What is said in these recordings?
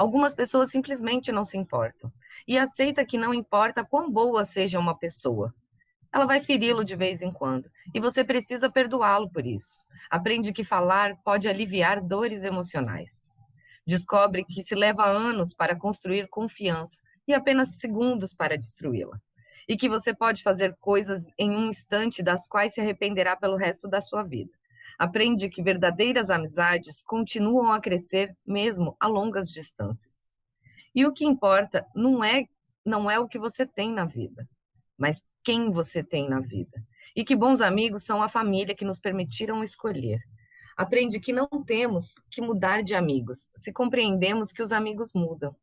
Algumas pessoas simplesmente não se importam e aceita que não importa quão boa seja uma pessoa. Ela vai feri-lo de vez em quando e você precisa perdoá-lo por isso. Aprende que falar pode aliviar dores emocionais. Descobre que se leva anos para construir confiança e apenas segundos para destruí-la. E que você pode fazer coisas em um instante das quais se arrependerá pelo resto da sua vida. Aprende que verdadeiras amizades continuam a crescer mesmo a longas distâncias. E o que importa não é o que você tem na vida, mas quem você tem na vida. E que bons amigos são a família que nos permitiram escolher. Aprende que não temos que mudar de amigos, se compreendemos que os amigos mudam.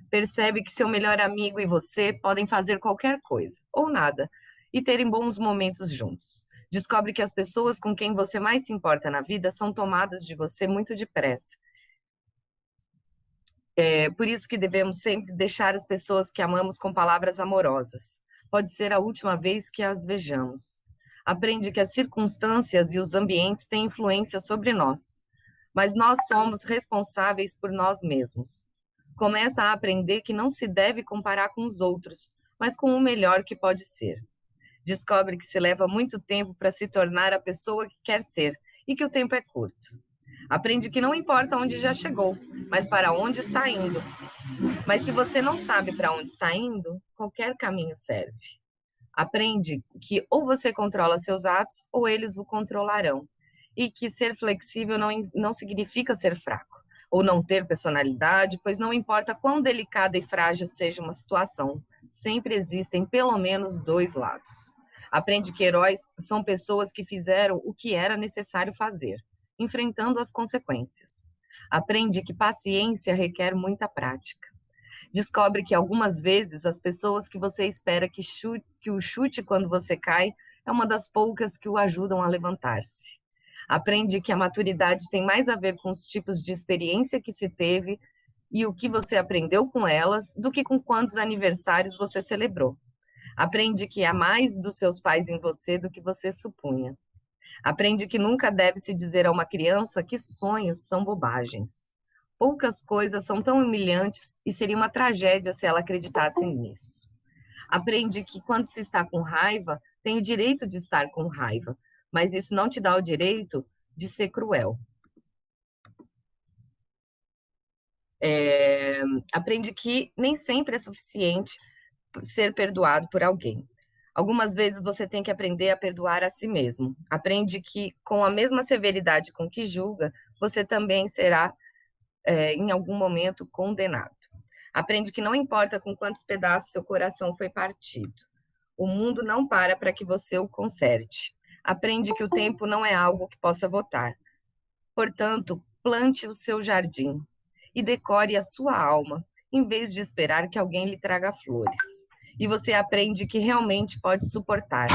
Percebe que seu melhor amigo e você podem fazer qualquer coisa, ou nada, e terem bons momentos juntos. Descobre que as pessoas com quem você mais se importa na vida são tomadas de você muito depressa. É por isso que devemos sempre deixar as pessoas que amamos com palavras amorosas. Pode ser a última vez que as vejamos. Aprende que as circunstâncias e os ambientes têm influência sobre nós, mas nós somos responsáveis por nós mesmos. Começa a aprender que não se deve comparar com os outros, mas com o melhor que pode ser. Descobre que se leva muito tempo para se tornar a pessoa que quer ser e que o tempo é curto. Aprende que não importa onde já chegou, mas para onde está indo. Mas se você não sabe para onde está indo, qualquer caminho serve. Aprende que ou você controla seus atos ou eles o controlarão. E que ser flexível não significa ser fraco ou não ter personalidade, pois não importa quão delicada e frágil seja uma situação, sempre existem pelo menos dois lados. Aprende que heróis são pessoas que fizeram o que era necessário fazer, enfrentando as consequências. Aprende que paciência requer muita prática. Descobre que algumas vezes as pessoas que você espera que o chute quando você cai é uma das poucas que o ajudam a levantar-se. Aprende que a maturidade tem mais a ver com os tipos de experiência que se teve e o que você aprendeu com elas do que com quantos aniversários você celebrou. Aprende que há mais dos seus pais em você do que você supunha. Aprende que nunca deve se dizer a uma criança que sonhos são bobagens. Poucas coisas são tão humilhantes e seria uma tragédia se ela acreditasse nisso. Aprende que quando se está com raiva, tem o direito de estar com raiva, mas isso não te dá o direito de ser cruel. Aprende que nem sempre é suficiente ser perdoado por alguém. Algumas vezes você tem que aprender a perdoar a si mesmo. Aprende que, com a mesma severidade com que julga, você também será, em algum momento, condenado. Aprende que não importa com quantos pedaços seu coração foi partido. O mundo não para que você o conserte. Aprende que o tempo não é algo que possa voltar. Portanto, plante o seu jardim e decore a sua alma, em vez de esperar que alguém lhe traga flores. E você aprende que realmente pode suportar,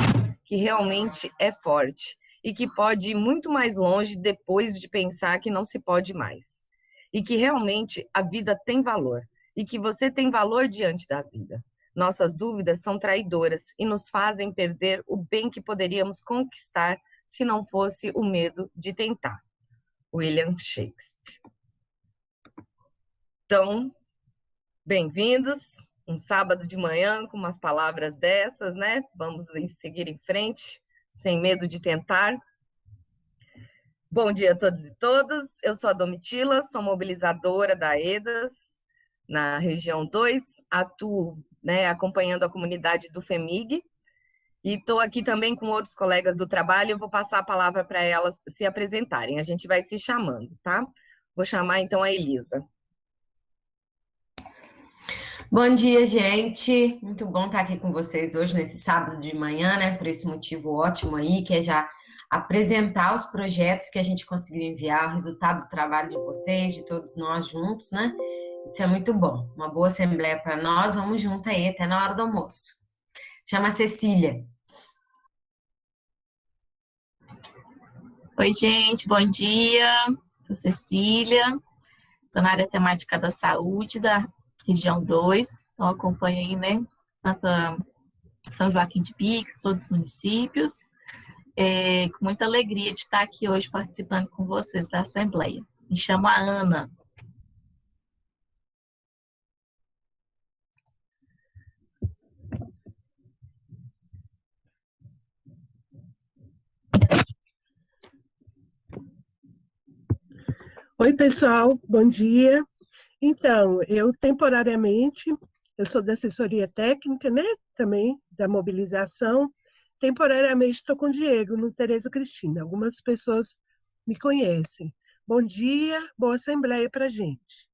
que realmente é forte e que pode ir muito mais longe depois de pensar que não se pode mais. E que realmente a vida tem valor e que você tem valor diante da vida. Nossas dúvidas são traidoras e nos fazem perder o bem que poderíamos conquistar se não fosse o medo de tentar. William Shakespeare. Então, bem-vindos. Um sábado de manhã com umas palavras dessas, né? Vamos seguir em frente, sem medo de tentar. Bom dia a todos e todas. Eu sou a Domitila, sou mobilizadora da EDAS na região 2, atuo, né, acompanhando a comunidade do FEMIG e estou aqui também com outros colegas do trabalho. Eu vou passar a palavra para elas se apresentarem. A gente vai se chamando, tá? Vou chamar então a Elisa. Bom dia, gente. Muito bom estar aqui com vocês hoje, nesse sábado de manhã, né? Por esse motivo ótimo aí, que é já apresentar os projetos que a gente conseguiu enviar, o resultado do trabalho de vocês, de todos nós juntos, né? Isso é muito bom. Uma boa assembleia para nós. Vamos junto aí até na hora do almoço. Chama a Cecília. Oi, gente, bom dia. Sou Cecília, estou na área temática da saúde da região 2, então acompanho aí, né, tanto São Joaquim de Bicos, todos os municípios. Com muita alegria de estar aqui hoje participando com vocês da Assembleia. Me chamo Ana. Oi, pessoal, bom dia. Então, eu temporariamente, eu sou da assessoria técnica, né? Também da mobilização. Temporariamente estou com o Diego no Tereza Cristina. Algumas pessoas me conhecem. Bom dia, boa assembleia para a gente.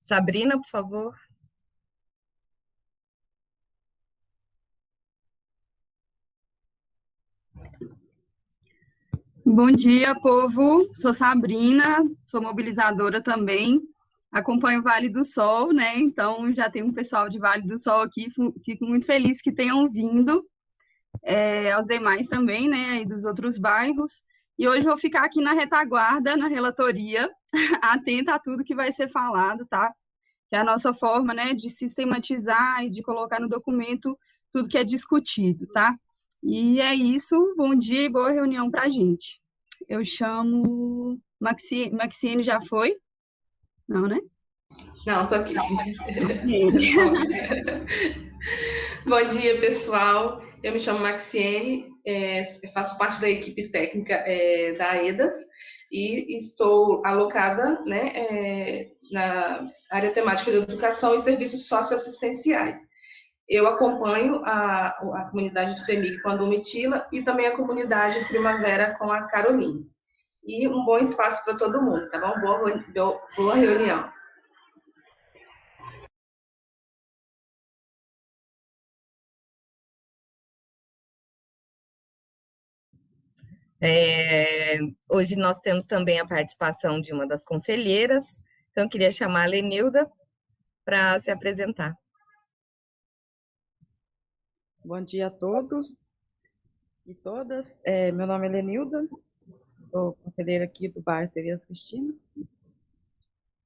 Sabrina, por favor. Bom dia, povo. Sou Sabrina, sou mobilizadora também. Acompanho o Vale do Sol, né? Então já tem um pessoal de Vale do Sol aqui. Fico muito feliz que tenham vindo. Aos demais também, né? Aí dos outros bairros. E hoje vou ficar aqui na retaguarda, na relatoria, atenta a tudo que vai ser falado, tá? Que é a nossa forma, né, de sistematizar e de colocar no documento tudo que é discutido, tá? E é isso, bom dia e boa reunião para a gente. Eu chamo Maxiene, já foi? Não, né? Não, tô aqui. Bom dia, pessoal. Eu me chamo Maxiene, faço parte da equipe técnica da EDAS e estou alocada, né, na área temática de educação e serviços socioassistenciais. Eu acompanho a comunidade do FEMIG com a Domitila e também a comunidade Primavera com a Caroline. E um bom espaço para todo mundo, tá bom? Boa reunião. Hoje nós temos também a participação de uma das conselheiras, então eu queria chamar a Lenilda para se apresentar. Bom dia a todos e todas. Meu nome é Lenilda, sou conselheira aqui do bairro Tereza Cristina.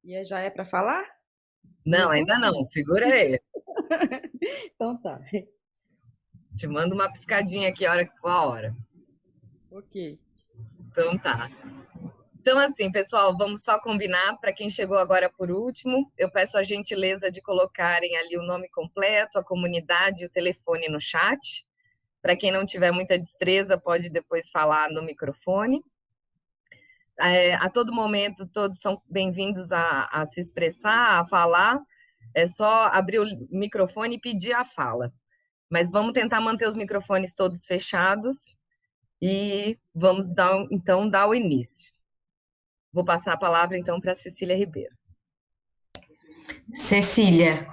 E já é para falar? Não, ainda não, segura aí. Então tá. Te mando uma piscadinha aqui a hora que for a hora. Ok. Então tá. Então, assim, pessoal, vamos só combinar. Para quem chegou agora por último, eu peço a gentileza de colocarem ali o nome completo, a comunidade e o telefone no chat. Para quem não tiver muita destreza, pode depois falar no microfone. A todo momento, todos são bem-vindos a se expressar, a falar. É só abrir o microfone e pedir a fala. Mas vamos tentar manter os microfones todos fechados e vamos dar o início. Vou passar a palavra, então, para a Cecília Ribeiro. Cecília,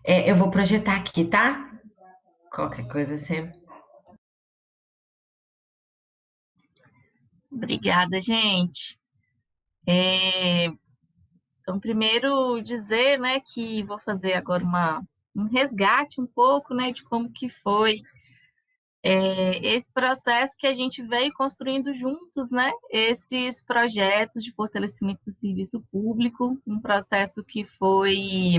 eu vou projetar aqui, tá? Qualquer coisa sempre. Obrigada, gente. Então, primeiro dizer, né, que vou fazer agora um resgate um pouco, né, de como que foi esse processo que a gente veio construindo juntos, né, esses projetos de fortalecimento do serviço público, um processo que foi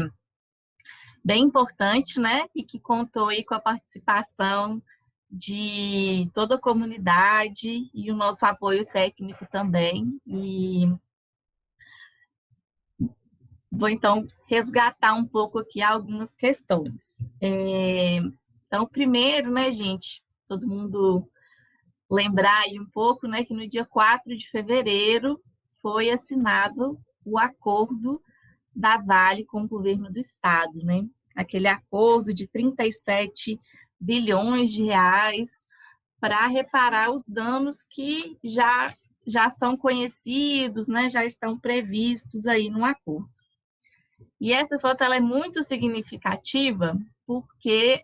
bem importante, né, e que contou aí com a participação de toda a comunidade e o nosso apoio técnico também. E vou, então, resgatar um pouco aqui algumas questões. Então, primeiro, né, gente, todo mundo lembrar aí um pouco, né, que no dia 4 de fevereiro foi assinado o acordo da Vale com o governo do estado, né? Aquele acordo de 37 bilhões de reais para reparar os danos que já são conhecidos, né? Já estão previstos aí no acordo. E essa foto ela é muito significativa porque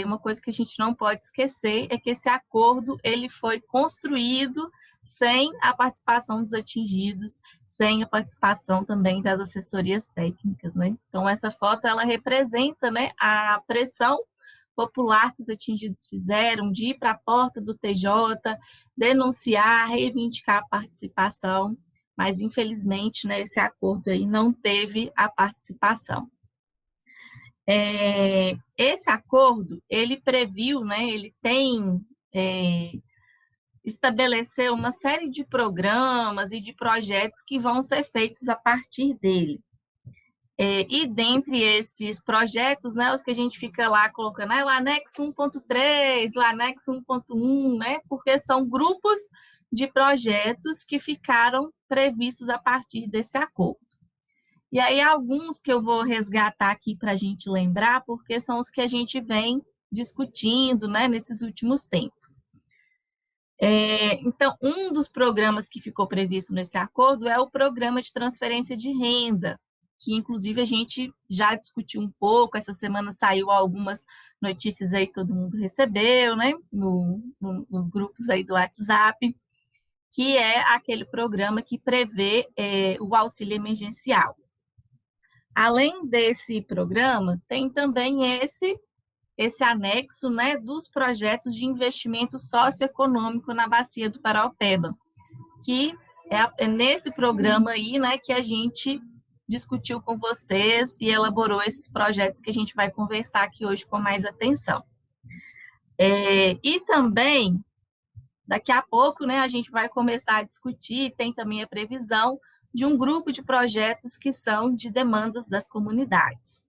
uma coisa que a gente não pode esquecer é que esse acordo ele foi construído sem a participação dos atingidos, sem a participação também das assessorias técnicas, né? Então essa foto ela representa, né, a pressão popular que os atingidos fizeram de ir para a porta do TJ, denunciar, reivindicar a participação, mas infelizmente, né, esse acordo aí não teve a participação. Esse acordo, ele previu, né, ele estabeleceu uma série de programas e de projetos que vão ser feitos a partir dele. E dentre esses projetos, né, os que a gente fica lá colocando, o anexo 1.3, o anexo 1.1, né, porque são grupos de projetos que ficaram previstos a partir desse acordo. E aí, alguns que eu vou resgatar aqui para a gente lembrar, porque são os que a gente vem discutindo, né, nesses últimos tempos. Então, um dos programas que ficou previsto nesse acordo é o programa de transferência de renda, que inclusive a gente já discutiu um pouco, essa semana saiu algumas notícias aí, todo mundo recebeu, né, nos grupos aí do WhatsApp, que é aquele programa que prevê o auxílio emergencial. Além desse programa, tem também esse anexo, né, dos projetos de investimento socioeconômico na Bacia do Paraopeba, que é nesse programa aí, né, que a gente discutiu com vocês e elaborou esses projetos que a gente vai conversar aqui hoje com mais atenção. E também, daqui a pouco, né, a gente vai começar a discutir, tem também a previsão de um grupo de projetos que são de demandas das comunidades.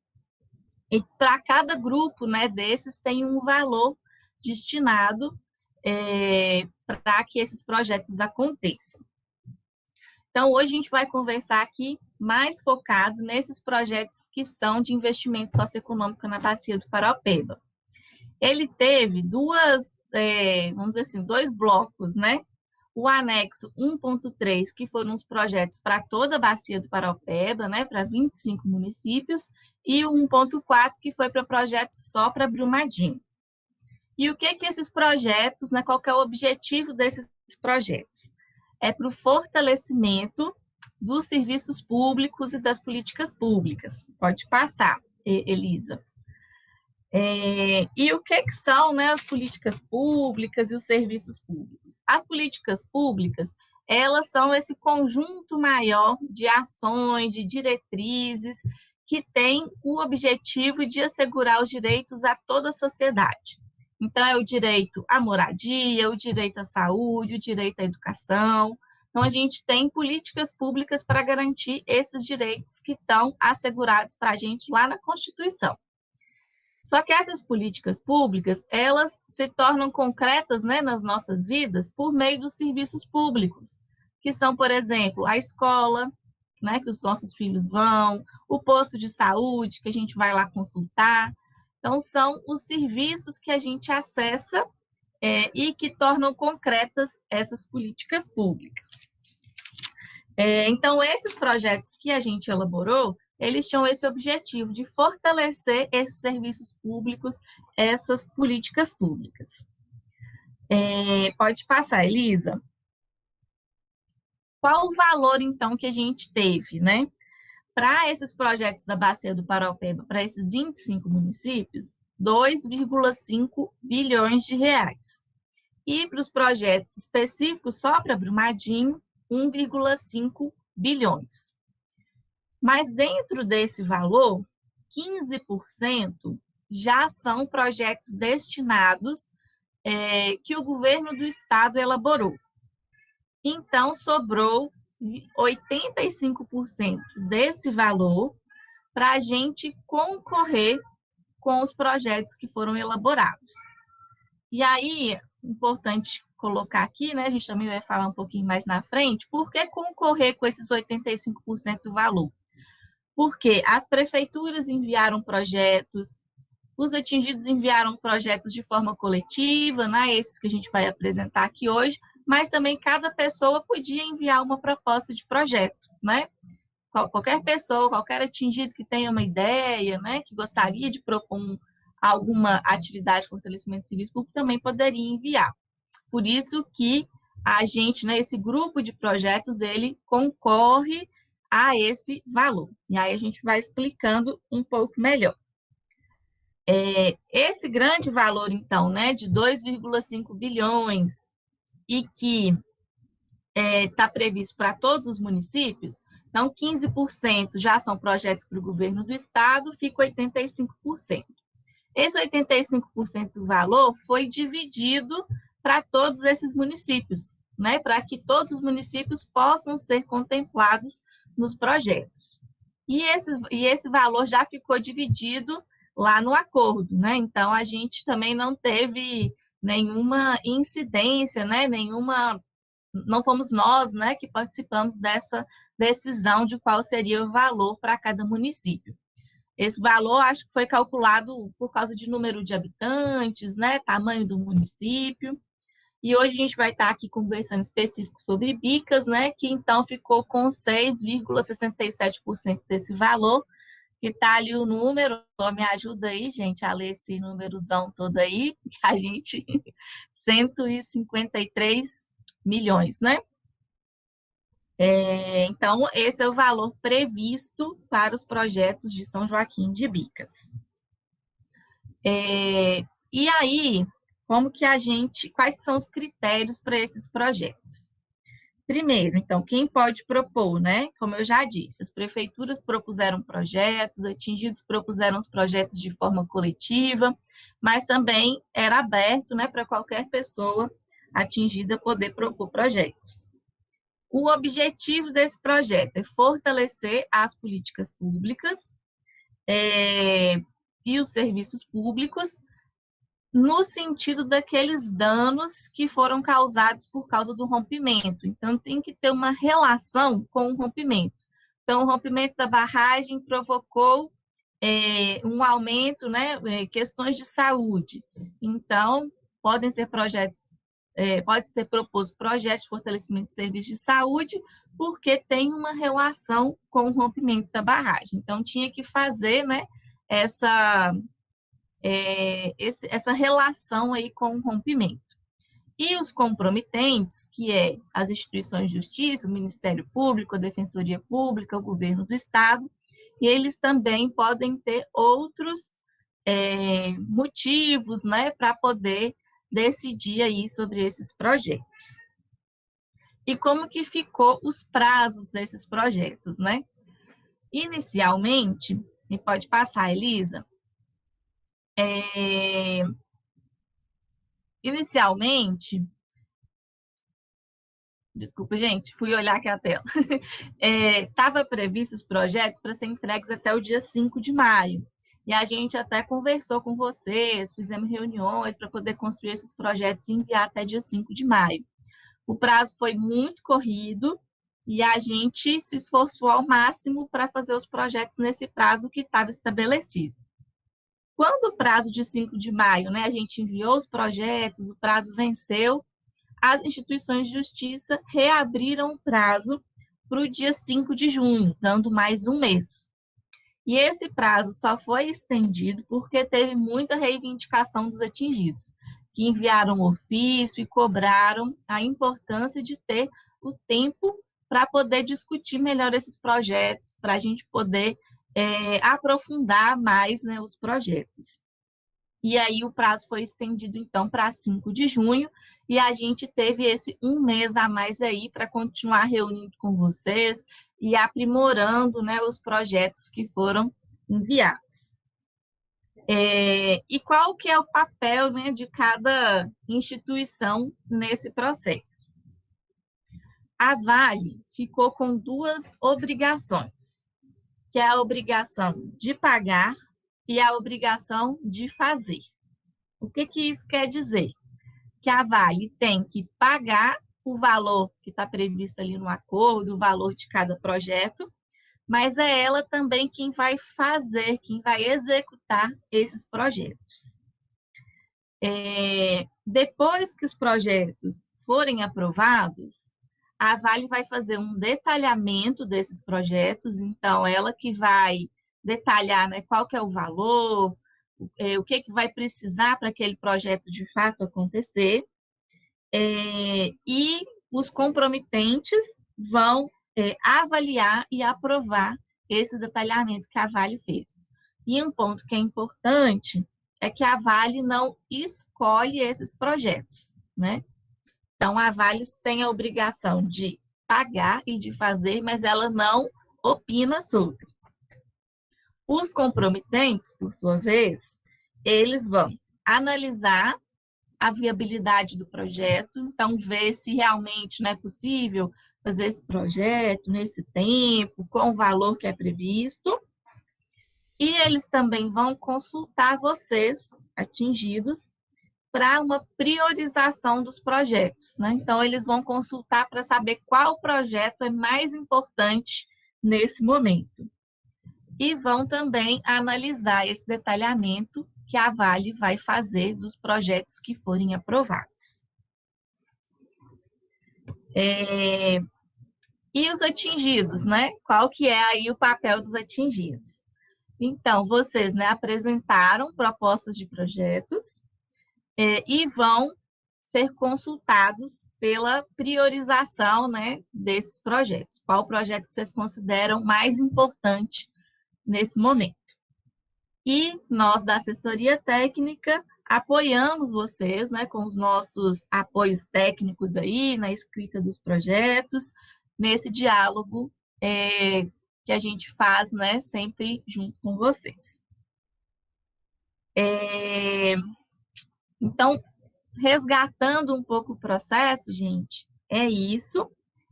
E para cada grupo, né, desses tem um valor destinado para que esses projetos aconteçam. Então, hoje a gente vai conversar aqui mais focado nesses projetos que são de investimento socioeconômico na Bacia do Paraopeba. Ele teve vamos dizer assim, 2 blocos, né? O anexo 1.3, que foram os projetos para toda a Bacia do Paraopeba, né, para 25 municípios, e o 1.4, que foi para projetos só para Brumadinho. E o que esses projetos, né, qual que é o objetivo desses projetos? É para o fortalecimento dos serviços públicos e das políticas públicas. Pode passar, Elisa. E o que são, né, as políticas públicas e os serviços públicos? As políticas públicas, elas são esse conjunto maior de ações, de diretrizes, que tem o objetivo de assegurar os direitos a toda a sociedade. Então, é o direito à moradia, o direito à saúde, o direito à educação. Então, a gente tem políticas públicas para garantir esses direitos que estão assegurados para a gente lá na Constituição. Só que essas políticas públicas, elas se tornam concretas, né, nas nossas vidas por meio dos serviços públicos, que são, por exemplo, a escola, né, que os nossos filhos vão, o posto de saúde, que a gente vai lá consultar. Então, são os serviços que a gente acessa e que tornam concretas essas políticas públicas. Então, esses projetos que a gente elaborou, eles tinham esse objetivo de fortalecer esses serviços públicos, essas políticas públicas. Pode passar, Elisa. Qual o valor, então, que a gente teve, né? Para esses projetos da Bacia do Paraopeba, para esses 25 municípios, 2,5 bilhões de reais. E para os projetos específicos, só para Brumadinho, 1,5 bilhões. Mas dentro desse valor, 15% já são projetos destinados que o governo do estado elaborou. Então, sobrou 85% desse valor para a gente concorrer com os projetos que foram elaborados. E aí, importante colocar aqui, né, a gente também vai falar um pouquinho mais na frente, por que concorrer com esses 85% do valor? Porque as prefeituras enviaram projetos, os atingidos enviaram projetos de forma coletiva, né, esses que a gente vai apresentar aqui hoje, mas também cada pessoa podia enviar uma proposta de projeto, né? Qualquer pessoa, qualquer atingido que tenha uma ideia, né, que gostaria de propor alguma atividade de fortalecimento do serviço público, também poderia enviar. Por isso que a gente, né, esse grupo de projetos, ele concorre a esse valor. E aí a gente vai explicando um pouco melhor. Esse grande valor, então, né, de 2,5 bilhões e que está previsto para todos os municípios, então 15% já são projetos para o governo do estado, fica 85%. Esse 85% do valor foi dividido para todos esses municípios, né, para que todos os municípios possam ser contemplados nos projetos. E esse valor já ficou dividido lá no acordo, né? Então, a gente também não teve nenhuma incidência, né? Não fomos nós, né, que participamos dessa decisão de qual seria o valor para cada município. Esse valor, acho que foi calculado por causa de número de habitantes, né, tamanho do município. E hoje a gente vai estar aqui conversando específico sobre Bicas, né, que então ficou com 6,67% desse valor, que está ali o número. Me ajuda aí, gente, a ler esse númerozão todo aí, que a gente 153 milhões, né? Então, esse é o valor previsto para os projetos de São Joaquim de Bicas. E aí, quais são os critérios para esses projetos? Primeiro, então, quem pode propor, né? Como eu já disse, as prefeituras propuseram projetos, atingidos propuseram os projetos de forma coletiva, mas também era aberto, né, para qualquer pessoa atingida poder propor projetos. O objetivo desse projeto é fortalecer as políticas públicas e os serviços públicos no sentido daqueles danos que foram causados por causa do rompimento. Então, tem que ter uma relação com o rompimento. Então, o rompimento da barragem provocou um aumento, né, questões de saúde. Então, podem ser pode ser proposto projetos de fortalecimento de serviços de saúde, porque tem uma relação com o rompimento da barragem. Então, tinha que fazer, né, essa relação aí com o rompimento. E os comprometentes, que as instituições de justiça, o Ministério Público, a Defensoria Pública, o Governo do Estado, e eles também podem ter outros motivos, né, para poder decidir aí sobre esses projetos. E como que ficou os prazos desses projetos, né? Inicialmente, e pode passar, Elisa, inicialmente, desculpa, gente, fui olhar aqui a tela, estava previsto os projetos para ser entregues até o dia 5 de maio, e a gente até conversou com vocês, fizemos reuniões para poder construir esses projetos e enviar até dia 5 de maio. O prazo foi muito corrido, e a gente se esforçou ao máximo para fazer os projetos nesse prazo que estava estabelecido. Quando o prazo de 5 de maio, né, a gente enviou os projetos, o prazo venceu, as instituições de justiça reabriram o prazo para o dia 5 de junho, dando mais um mês. E esse prazo só foi estendido porque teve muita reivindicação dos atingidos, que enviaram ofício e cobraram a importância de ter o tempo para poder discutir melhor esses projetos, para a gente poder aprofundar mais, né, os projetos. E aí o prazo foi estendido, então, para 5 de junho, e a gente teve esse um mês a mais aí para continuar reunindo com vocês e aprimorando, né, os projetos que foram enviados. E qual que é o papel, né, de cada instituição nesse processo? A Vale ficou com duas obrigações, que é a obrigação de pagar e a obrigação de fazer. O que isso quer dizer? Que a Vale tem que pagar o valor que está previsto ali no acordo, o valor de cada projeto, mas é ela também quem vai fazer, quem vai executar esses projetos. Depois que os projetos forem aprovados, a Vale vai fazer um detalhamento desses projetos, então ela que vai detalhar, né, qual que é o valor, o que vai precisar para aquele projeto de fato acontecer, e os comprometentes vão avaliar e aprovar esse detalhamento que a Vale fez. E um ponto que é importante é que a Vale não escolhe esses projetos, né? Então, a Vale tem a obrigação de pagar e de fazer, mas ela não opina sobre. Os comprometentes, por sua vez, eles vão analisar a viabilidade do projeto, então ver se realmente não é possível fazer esse projeto nesse tempo, com o valor que é previsto. E eles também vão consultar vocês, atingidos, para uma priorização dos projetos, né? Então, eles vão consultar para saber qual projeto é mais importante nesse momento. E vão também analisar esse detalhamento que a Vale vai fazer dos projetos que forem aprovados. E os atingidos, né? Qual que é aí o papel dos atingidos? Então, vocês, né, apresentaram propostas de projetos e vão ser consultados pela priorização, né, desses projetos. Qual projeto que vocês consideram mais importante nesse momento? E nós, da assessoria técnica, apoiamos vocês, né, com os nossos apoios técnicos aí, na escrita dos projetos, nesse diálogo que a gente faz, né, sempre junto com vocês. Então, resgatando um pouco o processo, gente, é isso.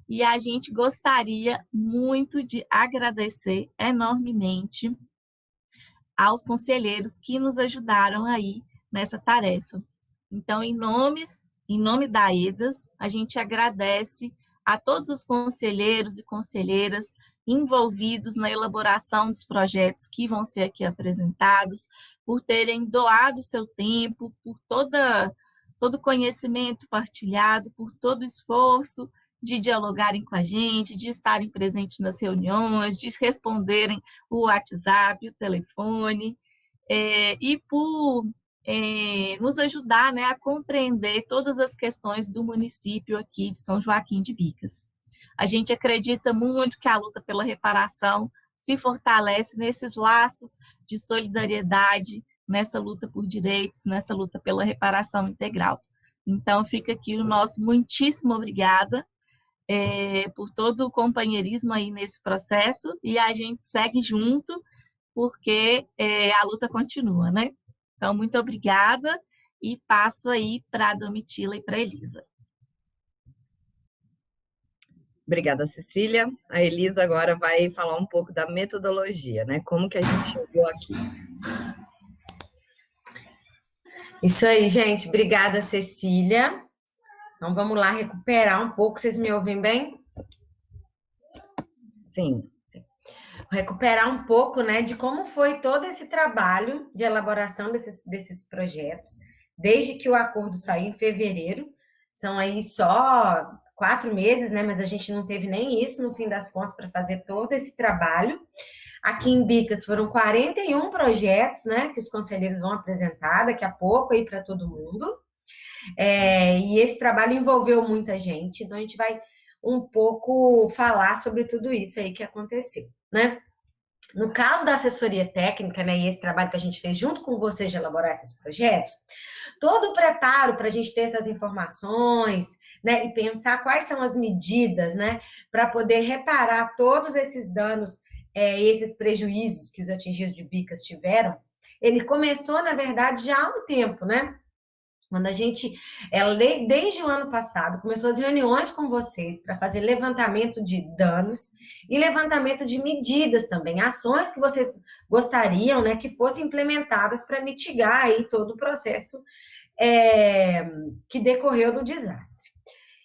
E a gente gostaria muito de agradecer enormemente aos conselheiros que nos ajudaram aí nessa tarefa. Então, em nome da EDAS, a gente agradece a todos os conselheiros e conselheiras envolvidos na elaboração dos projetos que vão ser aqui apresentados, por terem doado seu tempo, por todo o conhecimento partilhado, por todo o esforço de dialogarem com a gente, de estarem presentes nas reuniões, de responderem o WhatsApp, o telefone, e por nos ajudar, né, a compreender todas as questões do município aqui de São Joaquim de Bicas. A gente acredita muito que a luta pela reparação se fortalece nesses laços de solidariedade, nessa luta por direitos, nessa luta pela reparação integral. Então, fica aqui o nosso muitíssimo obrigada por todo o companheirismo aí nesse processo, e a gente segue junto, porque a luta continua, né? Então, muito obrigada, e passo aí para a Domitila e para a Elisa. Obrigada, Cecília. A Elisa agora vai falar um pouco da metodologia, né? Como que a gente chegou aqui. Isso aí, gente. Obrigada, Cecília. Então, vamos lá recuperar um pouco. Vocês me ouvem bem? Sim. Recuperar um pouco, né, de como foi todo esse trabalho de elaboração desses projetos, desde que o acordo saiu em fevereiro. São aí só 4 meses, né, mas a gente não teve nem isso, no fim das contas, para fazer todo esse trabalho. Aqui em Bicas foram 41 projetos, né, que os conselheiros vão apresentar daqui a pouco aí para todo mundo. E esse trabalho envolveu muita gente, então a gente vai um pouco falar sobre tudo isso aí que aconteceu, né? No caso da assessoria técnica, né, e esse trabalho que a gente fez junto com vocês de elaborar esses projetos, todo o preparo para a gente ter essas informações, né, e pensar quais são as medidas, né, para poder reparar todos esses danos, esses prejuízos que os atingidos de Bicas tiveram, ele começou, na verdade, já há um tempo, né? Quando a gente, desde o ano passado, começou as reuniões com vocês para fazer levantamento de danos e levantamento de medidas também, ações que vocês gostariam, né, que fossem implementadas para mitigar aí todo o processo que decorreu do desastre.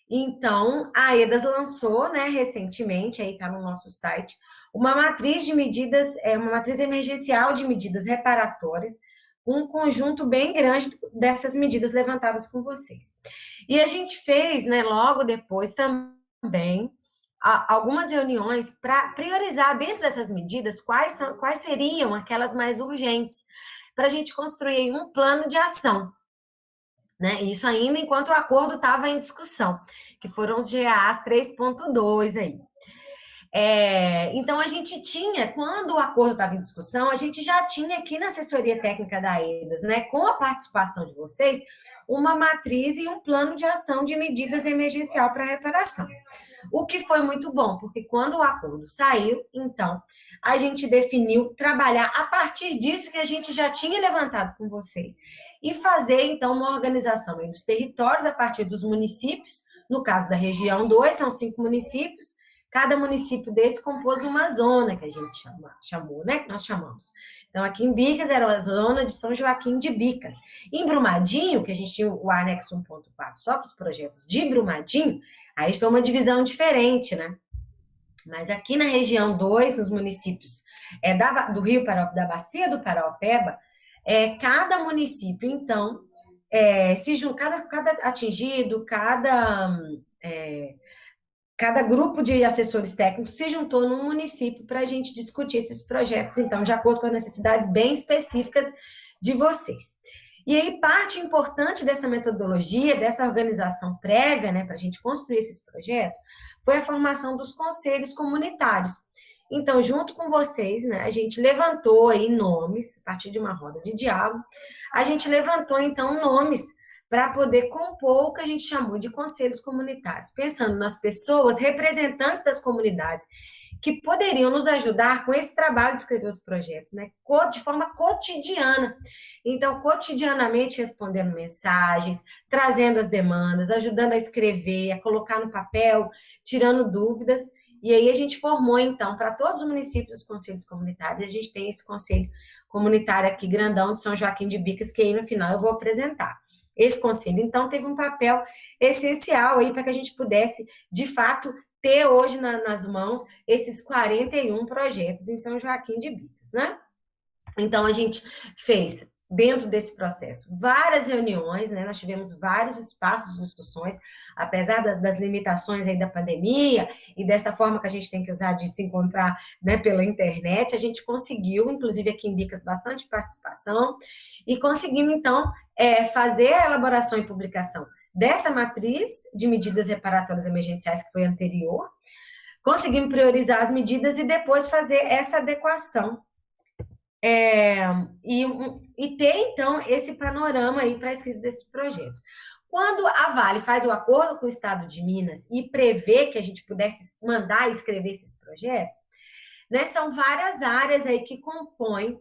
Então, a EDAS lançou, né, recentemente, aí está no nosso site, uma matriz de medidas, uma matriz emergencial de medidas reparatórias, um conjunto bem grande dessas medidas levantadas com vocês. E a gente fez, né, logo depois também, algumas reuniões para priorizar dentro dessas medidas quais seriam aquelas mais urgentes, para a gente construir um plano de ação, né? Isso ainda enquanto o acordo estava em discussão, que foram os GAs 3.2 aí. Então, a gente tinha, quando o acordo estava em discussão, a gente já tinha aqui na assessoria técnica da EDAS, né, com a participação de vocês, uma matriz e um plano de ação de medidas emergencial para reparação. O que foi muito bom, porque quando o acordo saiu, então, a gente definiu trabalhar a partir disso que a gente já tinha levantado com vocês e fazer, então, uma organização dos territórios a partir dos municípios. No caso da região 2, são 5 municípios. Cada município desse compôs uma zona, que a gente chamou, né? Que nós chamamos. Então, aqui em Bicas era a zona de São Joaquim de Bicas. Em Brumadinho, que a gente tinha o anexo 1.4 só para os projetos de Brumadinho, aí foi uma divisão diferente, né? Mas aqui na região 2, os municípios do Rio Paraopeba, da Bacia do Paraopeba, cada município, então, cada atingido, cada grupo de assessores técnicos se juntou num município para a gente discutir esses projetos, então, de acordo com as necessidades bem específicas de vocês. E aí, parte importante dessa metodologia, dessa organização prévia, né, para a gente construir esses projetos, foi a formação dos conselhos comunitários. Então, junto com vocês, né, a gente levantou aí nomes, a partir de uma roda de diálogo, a gente levantou, então, nomes para poder compor o que a gente chamou de conselhos comunitários, pensando nas pessoas representantes das comunidades que poderiam nos ajudar com esse trabalho de escrever os projetos, né, de forma cotidiana. Então, cotidianamente respondendo mensagens, trazendo as demandas, ajudando a escrever, a colocar no papel, tirando dúvidas. E aí a gente formou, então, para todos os municípios os conselhos comunitários. A gente tem esse conselho comunitário aqui, grandão, de São Joaquim de Bicas, que aí no final eu vou apresentar. Esse conselho, então, teve um papel essencial aí para que a gente pudesse, de fato, ter hoje nas mãos esses 41 projetos em São Joaquim de Bicas, né? Então, a gente fez, dentro desse processo, várias reuniões, né? Nós tivemos vários espaços de discussões, apesar das limitações aí da pandemia e dessa forma que a gente tem que usar de se encontrar, né, pela internet, a gente conseguiu, inclusive aqui em Bicas, bastante participação e conseguimos, então, fazer a elaboração e publicação dessa matriz de medidas reparatórias emergenciais que foi anterior, conseguimos priorizar as medidas e depois fazer essa adequação. E ter, então, esse panorama aí para a escrita desses projetos. Quando a Vale faz o acordo com o Estado de Minas e prevê que a gente pudesse mandar e escrever esses projetos, né, são várias áreas aí que compõem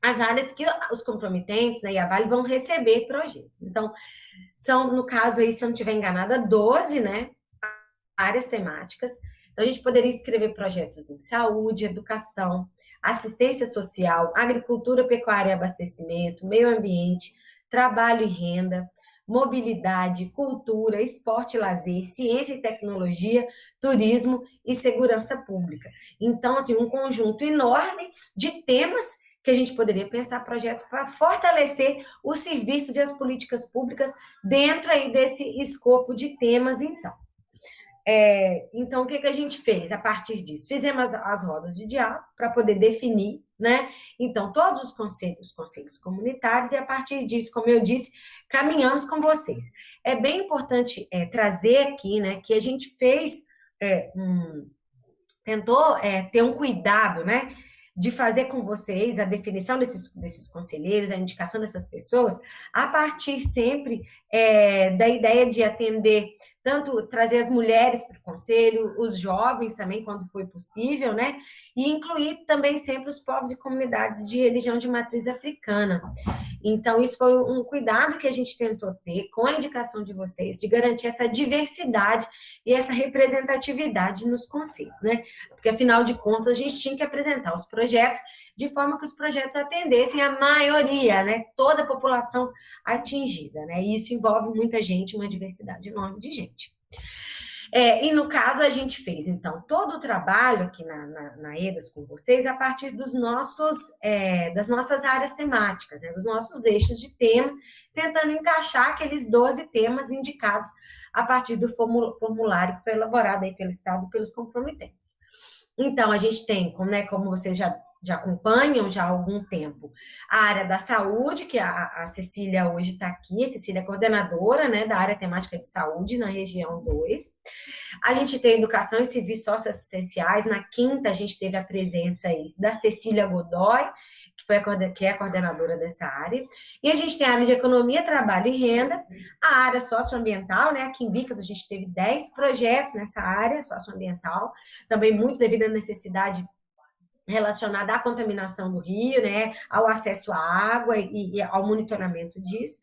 as áreas que os comprometentes, né, e a Vale vão receber projetos. Então, são, no caso aí, se eu não estiver enganada, 12, né, áreas temáticas. Então, a gente poderia escrever projetos em saúde, educação, assistência social, agricultura, pecuária e abastecimento, meio ambiente, trabalho e renda, mobilidade, cultura, esporte e lazer, ciência e tecnologia, turismo e segurança pública. Então, assim, um conjunto enorme de temas que a gente poderia pensar projetos para fortalecer os serviços e as políticas públicas dentro aí desse escopo de temas, então. Então, o que a gente fez a partir disso? Fizemos as rodas de diálogo para poder definir, né? Então, todos os conselhos comunitários, e a partir disso, como eu disse, caminhamos com vocês. É bem importante trazer aqui, né, que a gente fez, tentou ter um cuidado, né, de fazer com vocês a definição desses conselheiros, a indicação dessas pessoas, a partir sempre da ideia de atender, tanto trazer as mulheres para o conselho, os jovens também, quando foi possível, né? E incluir também sempre os povos e comunidades de religião de matriz africana. Então, isso foi um cuidado que a gente tentou ter, com a indicação de vocês, de garantir essa diversidade e essa representatividade nos conselhos, né? Porque, afinal de contas, a gente tinha que apresentar os projetos de forma que os projetos atendessem a maioria, né? Toda a população atingida, né? E isso envolve muita gente, uma diversidade enorme de gente. E no caso, a gente fez, então, todo o trabalho aqui na EDAS com vocês a partir das nossas áreas temáticas, né? Dos nossos eixos de tema, tentando encaixar aqueles 12 temas indicados a partir do formulário que foi elaborado aí pelo Estado e pelos comprometentes. Então, a gente tem, né, como vocês já acompanham já há algum tempo, a área da saúde, que a Cecília hoje está aqui, a Cecília é coordenadora, né, da área temática de saúde na região 2. A gente tem educação e serviços socioassistenciais, na quinta a gente teve a presença aí da Cecília Godoy, que que é a coordenadora dessa área. E a gente tem a área de economia, trabalho e renda, a área socioambiental, né? Aqui em Bicas a gente teve 10 projetos nessa área socioambiental, também muito devido à necessidade relacionada à contaminação do rio, né, ao acesso à água e ao monitoramento disso,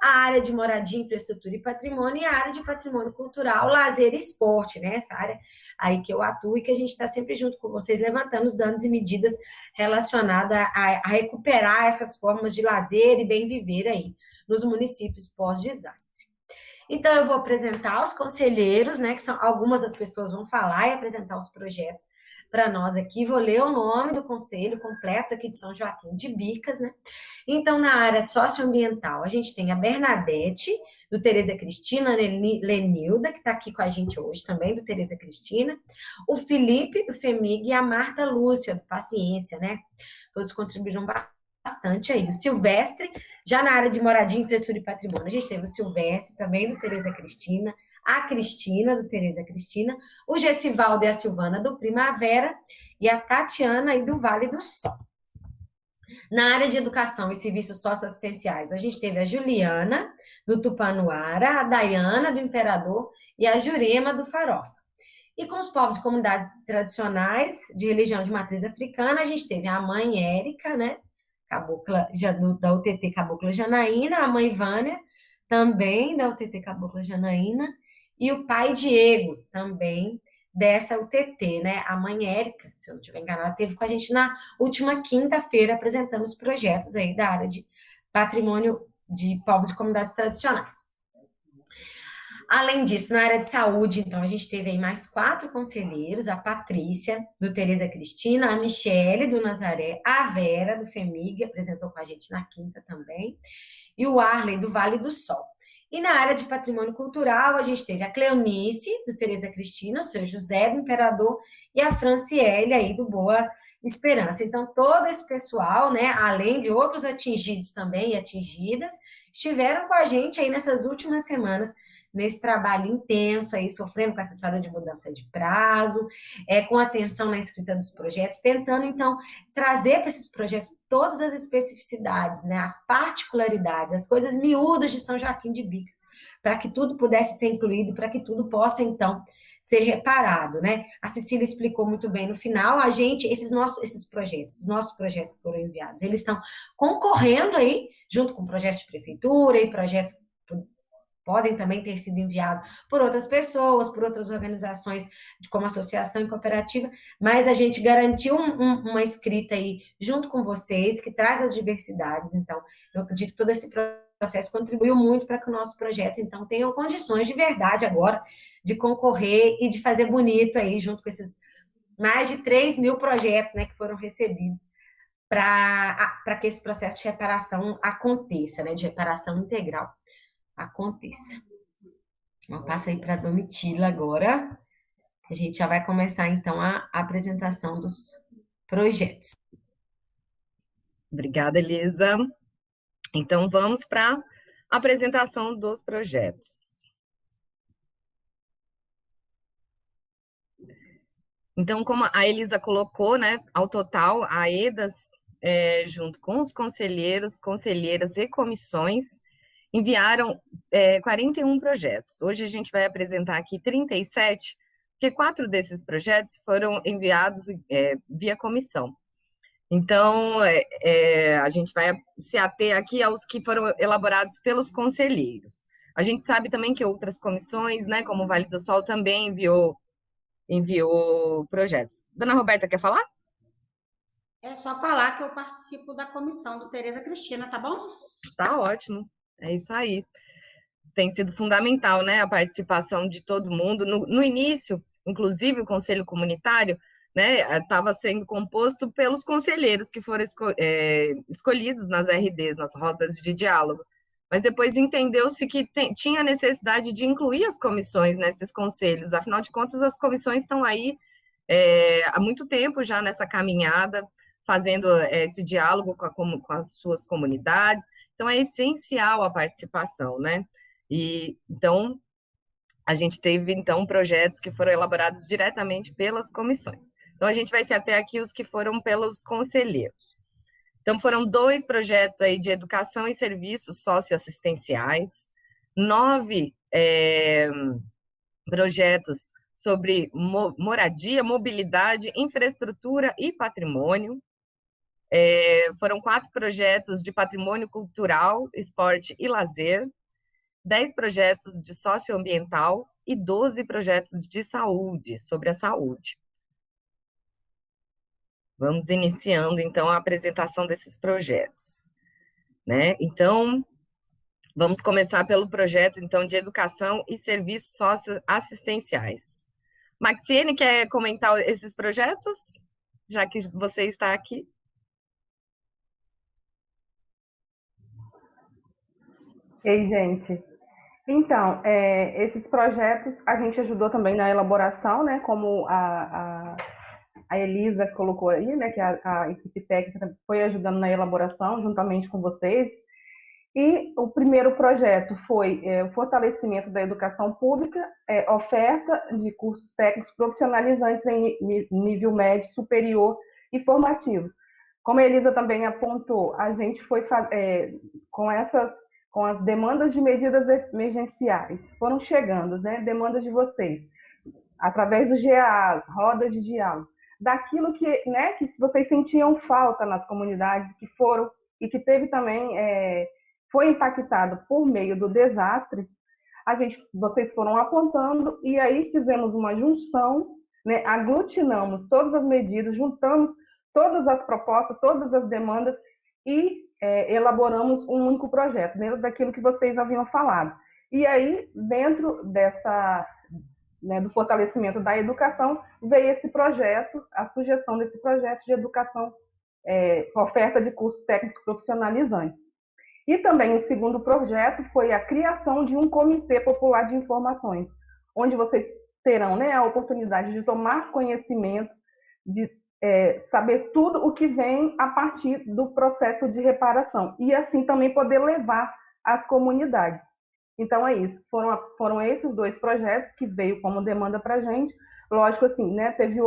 a área de moradia, infraestrutura e patrimônio, e a área de patrimônio cultural, lazer e esporte, né, essa área aí que eu atuo e que a gente está sempre junto com vocês, levantando os danos e medidas relacionadas a recuperar essas formas de lazer e bem viver aí nos municípios pós-desastre. Então, eu vou apresentar os conselheiros, né, que são algumas das pessoas vão falar e apresentar os projetos para nós aqui. Vou ler o nome do conselho completo aqui de São Joaquim de Bicas, né? Então, na área socioambiental, a gente tem a Bernadette, do Tereza Cristina, a Lenilda, que está aqui com a gente hoje também, do Tereza Cristina, o Felipe, do FEMIG, e a Marta Lúcia, do Paciência, né? Todos contribuíram bastante aí. O Silvestre, já na área de moradia, infraestrutura e patrimônio, a gente teve o Silvestre também, do Tereza Cristina, a Cristina, do Tereza Cristina, o Gessivaldo e a Silvana, do Primavera, e a Tatiana, aí, do Vale do Sol. Na área de educação e serviços socioassistenciais, a gente teve a Juliana, do Tupanuara, a Dayana, do Imperador, e a Jurema, do Farofa. E com os povos e comunidades tradicionais de religião de matriz africana, a gente teve a mãe Érica, né, cabocla, da UTT Cabocla Janaína, a mãe Vânia, também da UTT Cabocla Janaína, e o pai Diego, também dessa UTT, né? A mãe Érica, se eu não estiver enganada, esteve com a gente na última quinta-feira apresentando os projetos aí da área de patrimônio de povos e comunidades tradicionais. Além disso, na área de saúde, então, a gente teve aí mais 4 conselheiros, a Patrícia, do Tereza Cristina, a Michele, do Nazaré, a Vera, do FEMIG, apresentou com a gente na quinta também, e o Arley, do Vale do Sol. E na área de patrimônio cultural, a gente teve a Cleonice, do Tereza Cristina, o seu José, do Imperador, e a Franciele, aí, do Boa Esperança. Então, todo esse pessoal, né, além de outros atingidos também e atingidas, estiveram com a gente aí nessas últimas semanas, nesse trabalho intenso aí, sofrendo com essa história de mudança de prazo, com atenção na escrita dos projetos, tentando, então, trazer para esses projetos todas as especificidades, né, as particularidades, as coisas miúdas de São Joaquim de Bicas, para que tudo pudesse ser incluído, para que tudo possa, então, ser reparado, né? A Cecília explicou muito bem no final, a gente, esses nossos projetos que foram enviados, eles estão concorrendo aí, junto com projetos de prefeitura e projetos podem também ter sido enviados por outras pessoas, por outras organizações, como associação e cooperativa, mas a gente garantiu uma escrita aí junto com vocês, que traz as diversidades. Então, eu acredito que todo esse processo contribuiu muito para que os nossos projetos, então, tenham condições de verdade agora de concorrer e de fazer bonito aí, junto com esses mais de 3.000 projetos, né, que foram recebidos para que esse processo de reparação aconteça, né, de reparação integral aconteça. Eu passo aí para a Domitila agora. A gente já vai começar, então, a apresentação dos projetos. Obrigada, Elisa. Então, vamos para a apresentação dos projetos. Então, como a Elisa colocou, né, ao total, a EDAS, junto com os conselheiros, conselheiras e comissões, enviaram 41 projetos. Hoje a gente vai apresentar aqui 37, porque 4 desses projetos foram enviados via comissão. Então, a gente vai se ater aqui aos que foram elaborados pelos conselheiros. A gente sabe também que outras comissões, né, como o Vale do Sol, também enviou projetos. Dona Roberta, quer falar? É só falar que eu participo da comissão do Tereza Cristina, tá bom? Tá ótimo. É isso aí. Tem sido fundamental, né, a participação de todo mundo. No início, inclusive, o Conselho Comunitário, né, estava sendo composto pelos conselheiros que foram escolhidos nas RDs, nas rodas de diálogo. Mas depois entendeu-se que tinha necessidade de incluir as comissões nesses conselhos. Afinal de contas, as comissões estão aí há muito tempo já nessa caminhada, fazendo esse diálogo com as suas comunidades. Então, é essencial a participação, né? E, então, a gente teve, então, projetos que foram elaborados diretamente pelas comissões. Então, a gente vai se ater aqui os que foram pelos conselheiros. Então, foram 2 projetos aí de educação e serviços socioassistenciais, 9 projetos sobre moradia, mobilidade, infraestrutura e patrimônio. Foram 4 projetos de patrimônio cultural, esporte e lazer, 10 projetos de socioambiental e 12 projetos de saúde, sobre a saúde. Vamos iniciando, então, a apresentação desses projetos, né? Então, vamos começar pelo projeto, então, de educação e serviços socioassistenciais. Maxiene, quer comentar esses projetos? Já que você está aqui. Ei, gente. Então, esses projetos a gente ajudou também na elaboração, né? Como a Elisa colocou aí, né? Que a equipe técnica foi ajudando na elaboração, juntamente com vocês. E o primeiro projeto foi o fortalecimento da educação pública, oferta de cursos técnicos profissionalizantes em nível médio, superior e formativo. Como a Elisa também apontou, a gente foi com as demandas de medidas emergenciais, foram chegando, né, demandas de vocês, através do GAAs, rodas de diálogo, daquilo que vocês sentiam falta nas comunidades, que foram, e que teve também, foi impactado por meio do desastre, vocês foram apontando, e aí fizemos uma junção, né, aglutinamos todas as medidas, juntamos todas as propostas, todas as demandas, e elaboramos um único projeto, dentro daquilo que vocês haviam falado. E aí, dentro do fortalecimento da educação, veio esse projeto, a sugestão desse projeto de educação, oferta de cursos técnicos profissionalizantes. E também o segundo projeto foi a criação de um comitê popular de informações, onde vocês terão, né, a oportunidade de tomar conhecimento, de saber tudo o que vem a partir do processo de reparação e assim também poder levar às comunidades. Então é isso, foram esses 2 projetos que veio como demanda para a gente. Lógico, assim, né, teve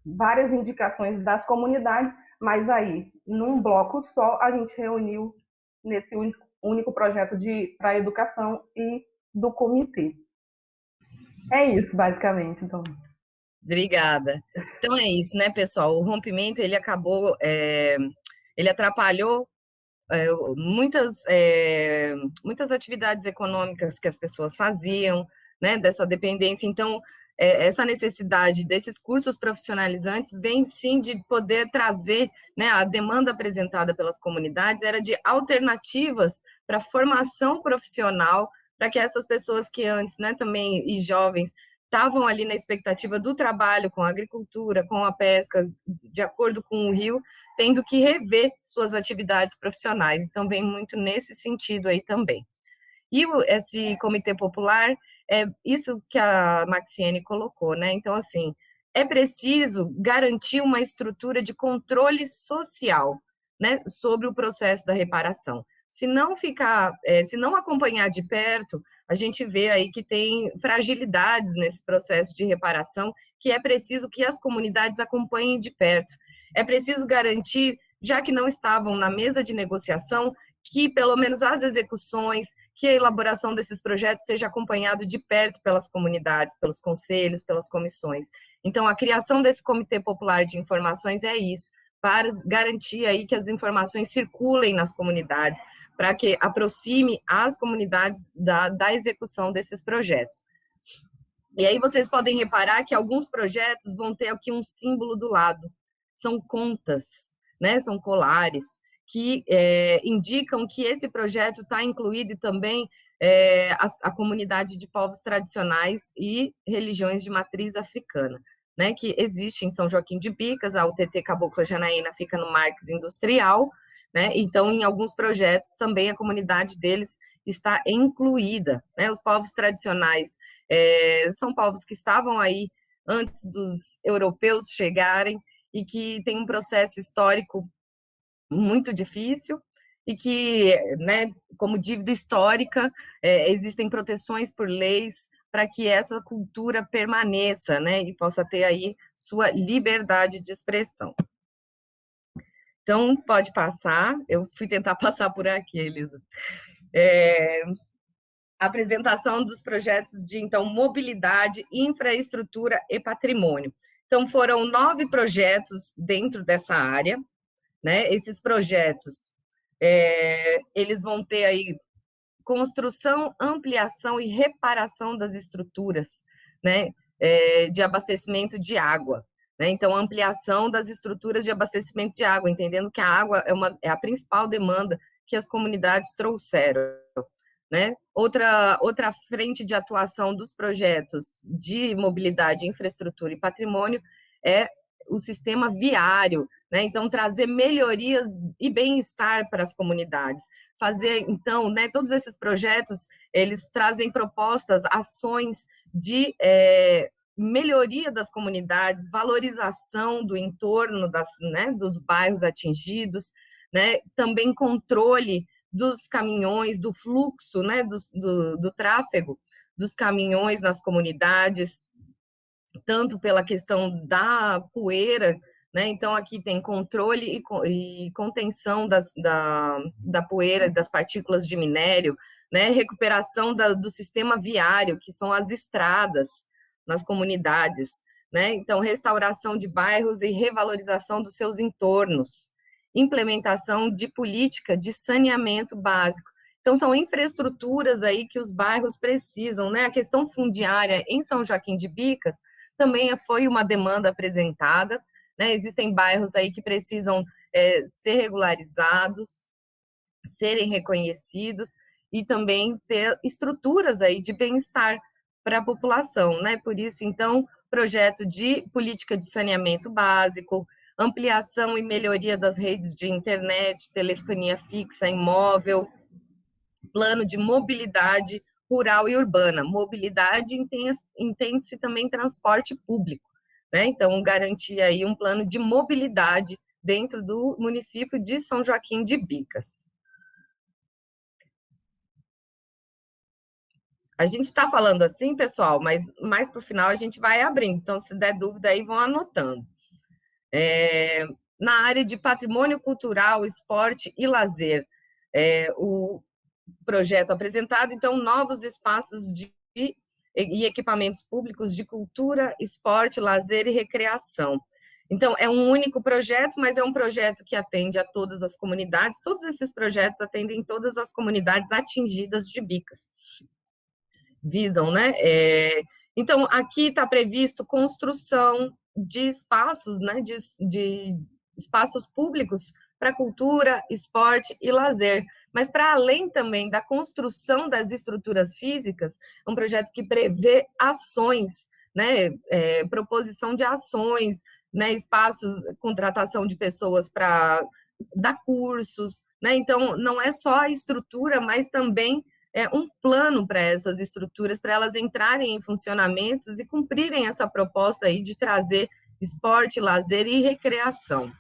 várias indicações das comunidades, mas aí, num bloco só, a gente reuniu nesse único projeto para a educação e do comitê. É isso, basicamente, então. Obrigada. Então é isso, né, pessoal? O rompimento, ele acabou, ele atrapalhou muitas atividades econômicas que as pessoas faziam, né, dessa dependência. Então, essa necessidade desses cursos profissionalizantes vem, sim, de poder trazer, né, a demanda apresentada pelas comunidades era de alternativas para formação profissional, para que essas pessoas que antes, né, também, e jovens, estavam ali na expectativa do trabalho com a agricultura, com a pesca, de acordo com o rio, tendo que rever suas atividades profissionais. Então, vem muito nesse sentido aí também. E esse comitê popular, é isso que a Maxiene colocou, né? Então, assim, é preciso garantir uma estrutura de controle social, né, sobre o processo da reparação. Se não acompanhar de perto, a gente vê aí que tem fragilidades nesse processo de reparação, que é preciso que as comunidades acompanhem de perto. É preciso garantir, já que não estavam na mesa de negociação, que pelo menos as execuções, que a elaboração desses projetos seja acompanhado de perto pelas comunidades, pelos conselhos, pelas comissões. Então, a criação desse Comitê Popular de Informações é isso, para garantir aí que as informações circulem nas comunidades, para que aproxime as comunidades da execução desses projetos. E aí vocês podem reparar que alguns projetos vão ter aqui um símbolo do lado, são contas, né? São colares, que indicam que esse projeto está incluído também a comunidade de povos tradicionais e religiões de matriz africana, né, que existe em São Joaquim de Bicas. A UTT Cabocla Janaína fica no Marques Industrial, né, então em alguns projetos também a comunidade deles está incluída, né. Os povos tradicionais são povos que estavam aí antes dos europeus chegarem e que tem um processo histórico muito difícil e que, né, como dívida histórica, existem proteções por leis para que essa cultura permaneça, né, e possa ter aí sua liberdade de expressão. Então, pode passar. Eu fui tentar passar por aqui, Elisa. É, apresentação dos projetos de, então, mobilidade, infraestrutura e patrimônio. Então, foram 9 projetos dentro dessa área, né? Esses projetos, eles vão ter aí construção, ampliação e reparação das estruturas, né, de abastecimento de água, né? Então, ampliação das estruturas de abastecimento de água, entendendo que a água é a principal demanda que as comunidades trouxeram, né? Outra frente de atuação dos projetos de mobilidade, infraestrutura e patrimônio é o sistema viário, né? Então, trazer melhorias e bem-estar para as comunidades. Fazer, então, né, todos esses projetos, eles trazem propostas, ações de melhoria das comunidades, valorização do entorno né, dos bairros atingidos, né? Também controle dos caminhões, do fluxo, né, do tráfego dos caminhões nas comunidades, tanto pela questão da poeira, né? Então, aqui tem controle e contenção da poeira, das partículas de minério, né? Recuperação do sistema viário, que são as estradas nas comunidades, né? Então, restauração de bairros e revalorização dos seus entornos, implementação de política de saneamento básico. Então, são infraestruturas aí que os bairros precisam, né? A questão fundiária em São Joaquim de Bicas também foi uma demanda apresentada, né? Existem bairros aí que precisam ser regularizados, serem reconhecidos e também ter estruturas aí de bem-estar para a população, né? Por isso, então, projeto de política de saneamento básico, ampliação e melhoria das redes de internet, telefonia fixa, imóvel, plano de mobilidade rural e urbana. Mobilidade entende-se também transporte público, né? Então, garantir aí um plano de mobilidade dentro do município de São Joaquim de Bicas. A gente está falando assim, pessoal, mas mais para o final a gente vai abrindo. Então, se der dúvida aí, vão anotando. Na área de patrimônio cultural, esporte e lazer, o projeto apresentado, então, novos espaços e equipamentos públicos de cultura, esporte, lazer e recreação. Então, é um único projeto, mas é um projeto que atende a todas as comunidades, todos esses projetos atendem todas as comunidades atingidas de Bicas. Visam, né? Então, aqui está previsto construção de espaços, né? De espaços públicos para cultura, esporte e lazer. Mas, para além também da construção das estruturas físicas, é um projeto que prevê ações, né? Proposição de ações, né? Espaços, contratação de pessoas para dar cursos, né? Então, não é só a estrutura, mas também um plano para essas estruturas, para elas entrarem em funcionamentos e cumprirem essa proposta aí de trazer esporte, lazer e recreação.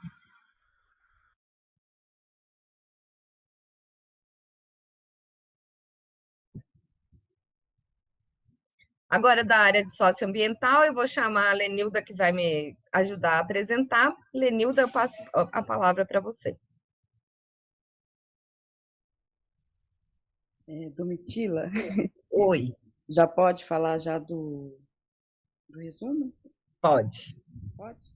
Agora, da área de socioambiental, eu vou chamar a Lenilda, que vai me ajudar a apresentar. Lenilda, eu passo a palavra para você. Domitila? Oi. Já pode falar já do resumo? Pode. Pode?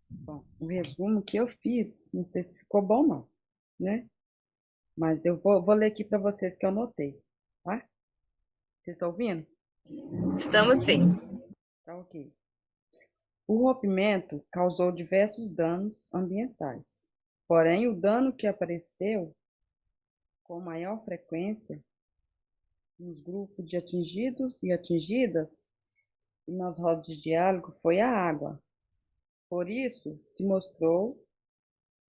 Bom, o resumo que eu fiz, não sei se ficou bom não, né? Mas eu vou ler aqui para vocês que eu anotei, tá? Vocês estão ouvindo? Estamos sim. Tá ok. O rompimento causou diversos danos ambientais, porém o dano que apareceu com maior frequência nos grupos de atingidos e atingidas e nas rodas de diálogo foi a água. Por isso, se mostrou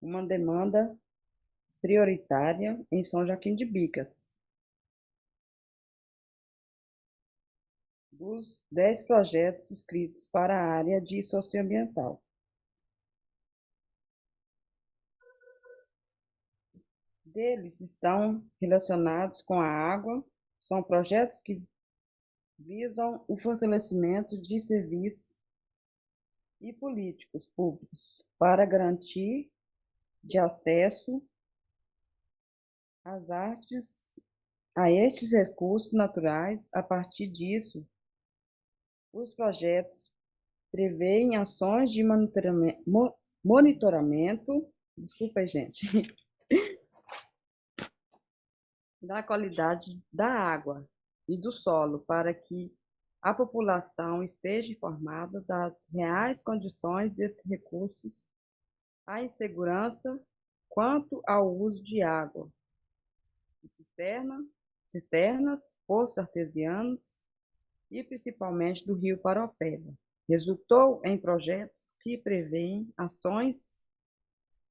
uma demanda prioritária em São Joaquim de Bicas. Dos 10 projetos inscritos para a área de socioambiental. Deles estão relacionados com a água, são projetos que visam o fortalecimento de serviços e políticos públicos para garantir de acesso às artes, a estes recursos naturais. A partir disso, os projetos prevêem ações de monitoramento, desculpa aí, gente, da qualidade da água e do solo, para que a população esteja informada das reais condições desses recursos, a insegurança quanto ao uso de água, de cisternas, poços artesianos e principalmente do rio Paropeba. Resultou em projetos que prevêem ações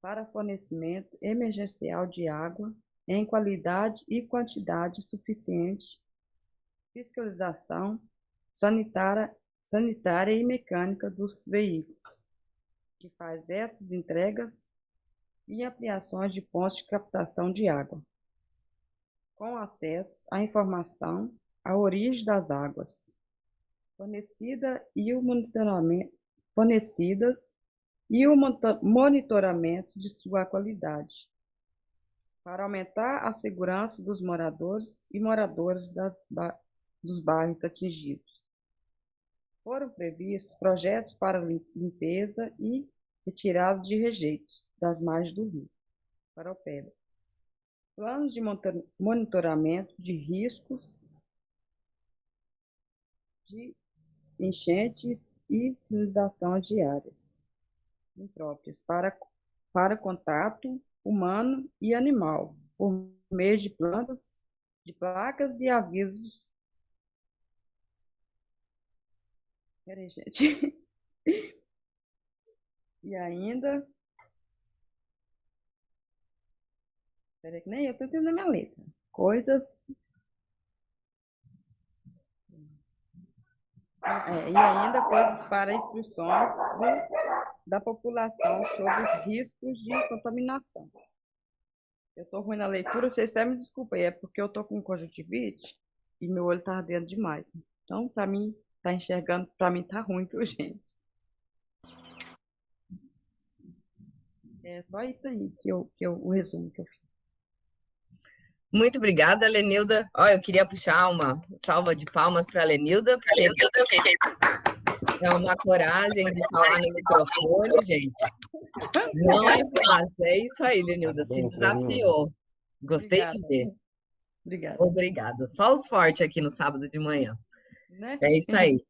para fornecimento emergencial de água em qualidade e quantidade suficiente, fiscalização sanitária e mecânica dos veículos, que faz essas entregas e ampliações de pontos de captação de água, com acesso à informação, à origem das águas fornecidas e o monitoramento de sua qualidade, para aumentar a segurança dos moradores e moradoras dos bairros atingidos. Foram previstos projetos para limpeza e retirada de rejeitos das margens do rio Paropeba, planos de monitoramento de riscos de enchentes e sinalização de áreas impróprias para contato humano e animal, por meio de plantas, de placas e avisos. Peraí, gente. E ainda... Peraí, que nem eu estou entendendo a minha letra. Coisas... e ainda coisas para instruções da população sobre os riscos de contaminação. Eu estou ruim na leitura, vocês até me desculpem, é porque eu estou com conjuntivite e meu olho está ardendo demais. Então, para mim, tá enxergando, para mim tá ruim, viu, gente? É só isso aí o resumo que eu fiz. Muito obrigada, Lenilda. Eu queria puxar uma salva de palmas para a Lenilda, porque é uma coragem de falar no microfone, gente. Não é fácil. É isso aí, Lenilda. Se desafiou. Gostei de ver. Obrigada. Obrigada. Só os fortes aqui no sábado de manhã. Né? É isso aí.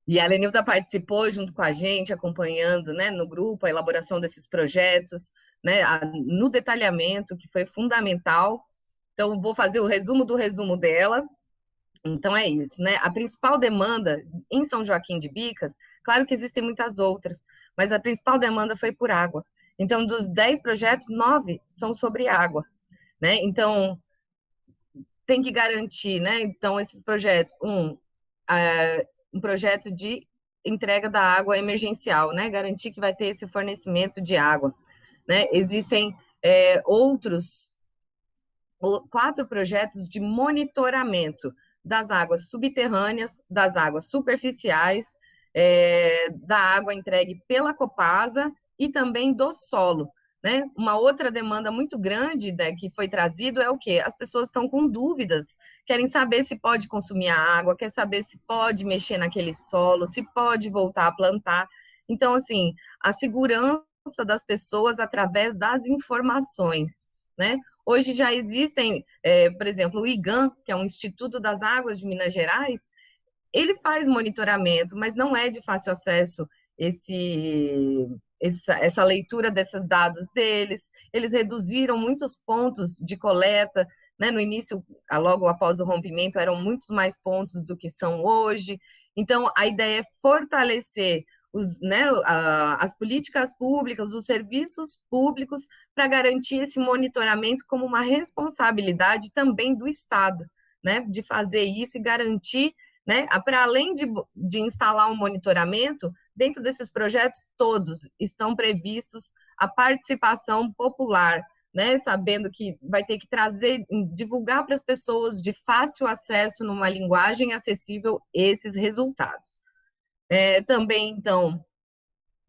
E a Lenilda participou junto com a gente, acompanhando, né, no grupo a elaboração desses projetos, né, no detalhamento, que foi fundamental. Então, vou fazer o resumo do resumo dela. Então, é isso, né? A principal demanda em São Joaquim de Bicas, claro que existem muitas outras, mas a principal demanda foi por água. Então, dos 10 projetos, 9 são sobre água, né? Então, tem que garantir, né? Então, esses projetos, um projeto de entrega da água emergencial, né? Garantir que vai ter esse fornecimento de água, né? Existem outros 4 projetos de monitoramento das águas subterrâneas, das águas superficiais, da água entregue pela Copasa e também do solo, né? Uma outra demanda muito grande, né, que foi trazido é o quê? As pessoas estão com dúvidas, querem saber se pode consumir a água, quer saber se pode mexer naquele solo, se pode voltar a plantar. Então, assim, a segurança das pessoas através das informações, né? Hoje já existem, por exemplo, o IGAM, que é um Instituto das Águas de Minas Gerais, ele faz monitoramento, mas não é de fácil acesso essa leitura desses dados deles. Eles reduziram muitos pontos de coleta, né? No início, logo após o rompimento, eram muitos mais pontos do que são hoje. Então, a ideia é fortalecer as políticas públicas, os serviços públicos, para garantir esse monitoramento como uma responsabilidade também do Estado, né, de fazer isso e garantir, né, para além de instalar um monitoramento, dentro desses projetos todos estão previstos a participação popular, né, sabendo que vai ter que divulgar para as pessoas de fácil acesso, numa linguagem acessível, esses resultados. Também, então,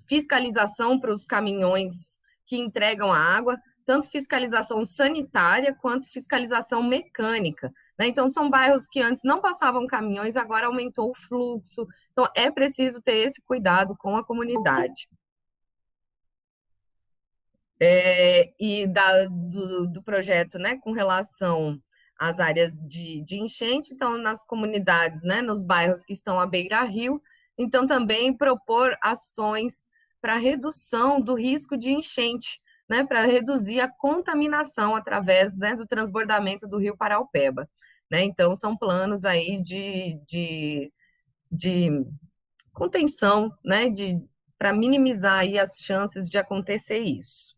fiscalização para os caminhões que entregam a água, tanto fiscalização sanitária quanto fiscalização mecânica, né? Então, são bairros que antes não passavam caminhões, agora aumentou o fluxo. Então, é preciso ter esse cuidado com a comunidade. Do projeto, né, com relação às áreas de enchente, então, nas comunidades, né, nos bairros que estão à beira-rio, então, também propor ações para redução do risco de enchente, né, para reduzir a contaminação através, né, do transbordamento do rio Paraupeba, né? Então, são planos aí de contenção, né, para minimizar aí as chances de acontecer isso.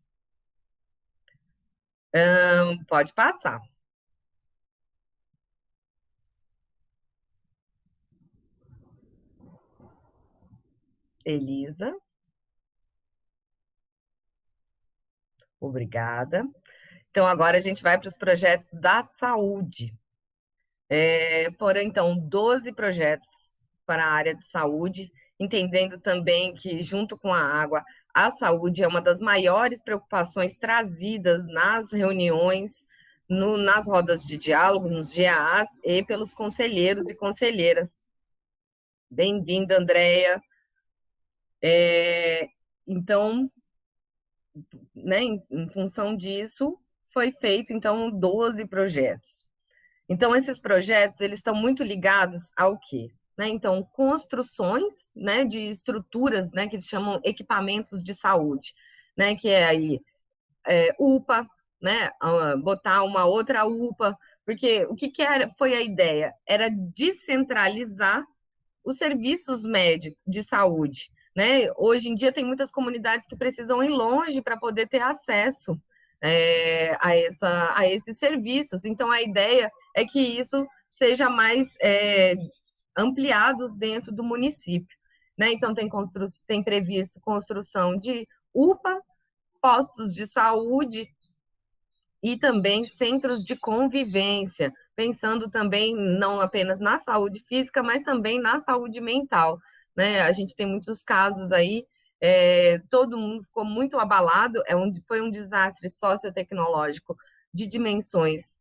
Pode passar. Elisa. Obrigada. Então, agora a gente vai para os projetos da saúde. Foram, então, 12 projetos para a área de saúde, entendendo também que, junto com a água, a saúde é uma das maiores preocupações trazidas nas reuniões, nas rodas de diálogo, nos GAAs e pelos conselheiros e conselheiras. Bem-vinda, Andréia. Então, né, em função disso, foi feito, então, 12 projetos. Então, esses projetos, eles estão muito ligados ao quê? Né? Então, construções, né, de estruturas, né, que eles chamam equipamentos de saúde, né, que é aí UPA, né, botar uma outra UPA, porque o que foi a ideia? Era descentralizar os serviços médicos de saúde, né? Hoje em dia tem muitas comunidades que precisam ir longe para poder ter acesso a esses serviços. Então, a ideia é que isso seja mais ampliado dentro do município, né? Então, tem previsto construção de UPA, postos de saúde e também centros de convivência, pensando também não apenas na saúde física, mas também na saúde mental, né? A gente tem muitos casos aí, todo mundo ficou muito abalado, foi um desastre sociotecnológico de dimensões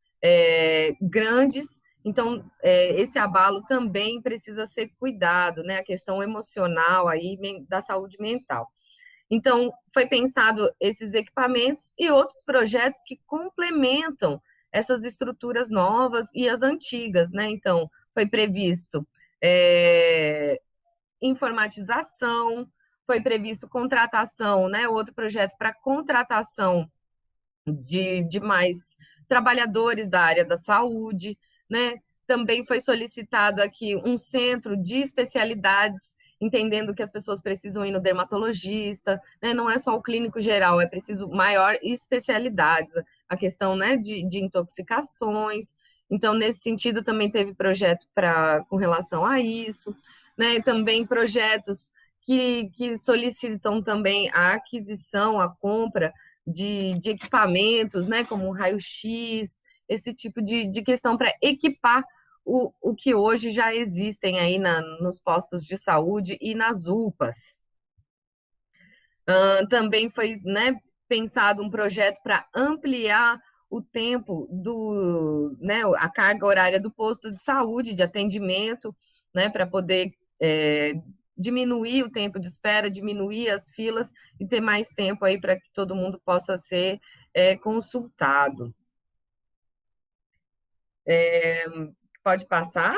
grandes, então esse abalo também precisa ser cuidado, né? A questão emocional aí da saúde mental. Então, foi pensado esses equipamentos e outros projetos que complementam essas estruturas novas e as antigas, né? Então, foi previsto informatização, foi previsto contratação, né? Outro projeto para contratação de mais trabalhadores da área da saúde, né? Também foi solicitado aqui um centro de especialidades, entendendo que as pessoas precisam ir no dermatologista, né? Não é só o clínico geral, é preciso maior especialidades, a questão, né, de intoxicações. Então, nesse sentido, também teve projeto com relação a isso, né? Também projetos que solicitam também a aquisição, a compra de equipamentos, né, como raio-x, esse tipo de questão para equipar o que hoje já existem aí nos postos de saúde e nas UPAs. Também foi, né, pensado um projeto para ampliar o tempo né, a carga horária do posto de saúde, de atendimento, né, para poder diminuir o tempo de espera, diminuir as filas e ter mais tempo aí para que todo mundo possa ser consultado. Pode passar?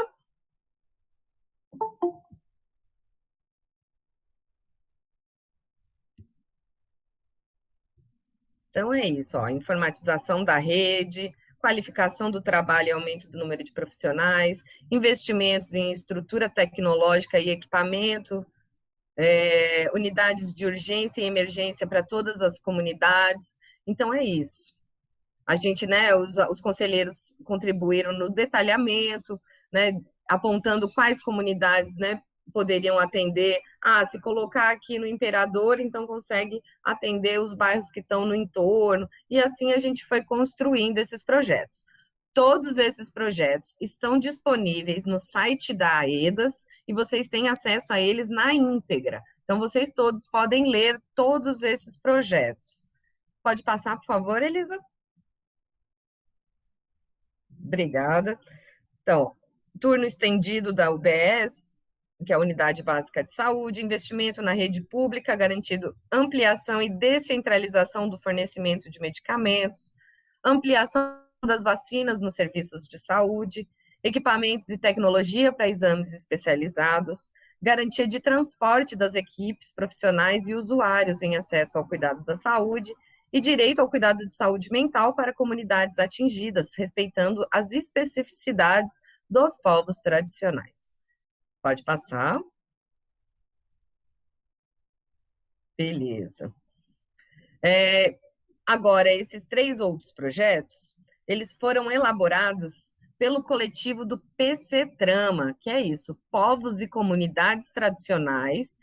Então, é isso, ó, informatização da rede, qualificação do trabalho e aumento do número de profissionais, investimentos em estrutura tecnológica e equipamento, unidades de urgência e emergência para todas as comunidades. Então, é isso. A gente, né, os conselheiros contribuíram no detalhamento, né, apontando quais comunidades, né, poderiam atender. Se colocar aqui no Imperador, então consegue atender os bairros que estão no entorno, e assim a gente foi construindo esses projetos. Todos esses projetos estão disponíveis no site da AEDAS, e vocês têm acesso a eles na íntegra. Então, vocês todos podem ler todos esses projetos. Pode passar, por favor, Elisa? Obrigada. Então, turno estendido da UBS, que é a Unidade Básica de Saúde, investimento na rede pública, garantindo ampliação e descentralização do fornecimento de medicamentos, ampliação das vacinas nos serviços de saúde, equipamentos e tecnologia para exames especializados, garantia de transporte das equipes profissionais e usuários em acesso ao cuidado da saúde e direito ao cuidado de saúde mental para comunidades atingidas, respeitando as especificidades dos povos tradicionais. Pode passar. Beleza. Agora, esses 3 outros projetos, eles foram elaborados pelo coletivo do PC-Trama, que é isso, povos e comunidades tradicionais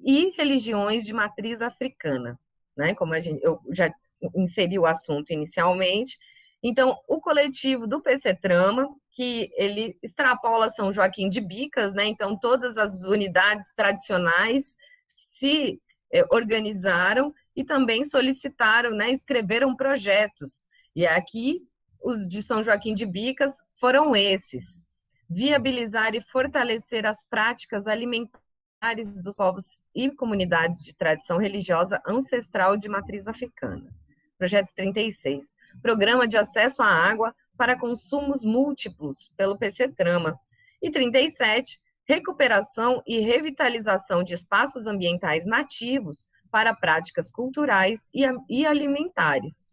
e religiões de matriz africana, né? Como eu já inseri o assunto inicialmente. Então, o coletivo do PC-Trama, que ele extrapola São Joaquim de Bicas, né? Então, todas as unidades tradicionais se organizaram e também solicitaram, né? Escreveram projetos. E aqui, os de São Joaquim de Bicas foram esses: viabilizar e fortalecer as práticas alimentares dos povos e comunidades de tradição religiosa ancestral de matriz africana. Projeto 36, Programa de Acesso à Água para Consumos Múltiplos, pelo PC-Trama. E 37, Recuperação e Revitalização de Espaços Ambientais Nativos para Práticas Culturais e Alimentares.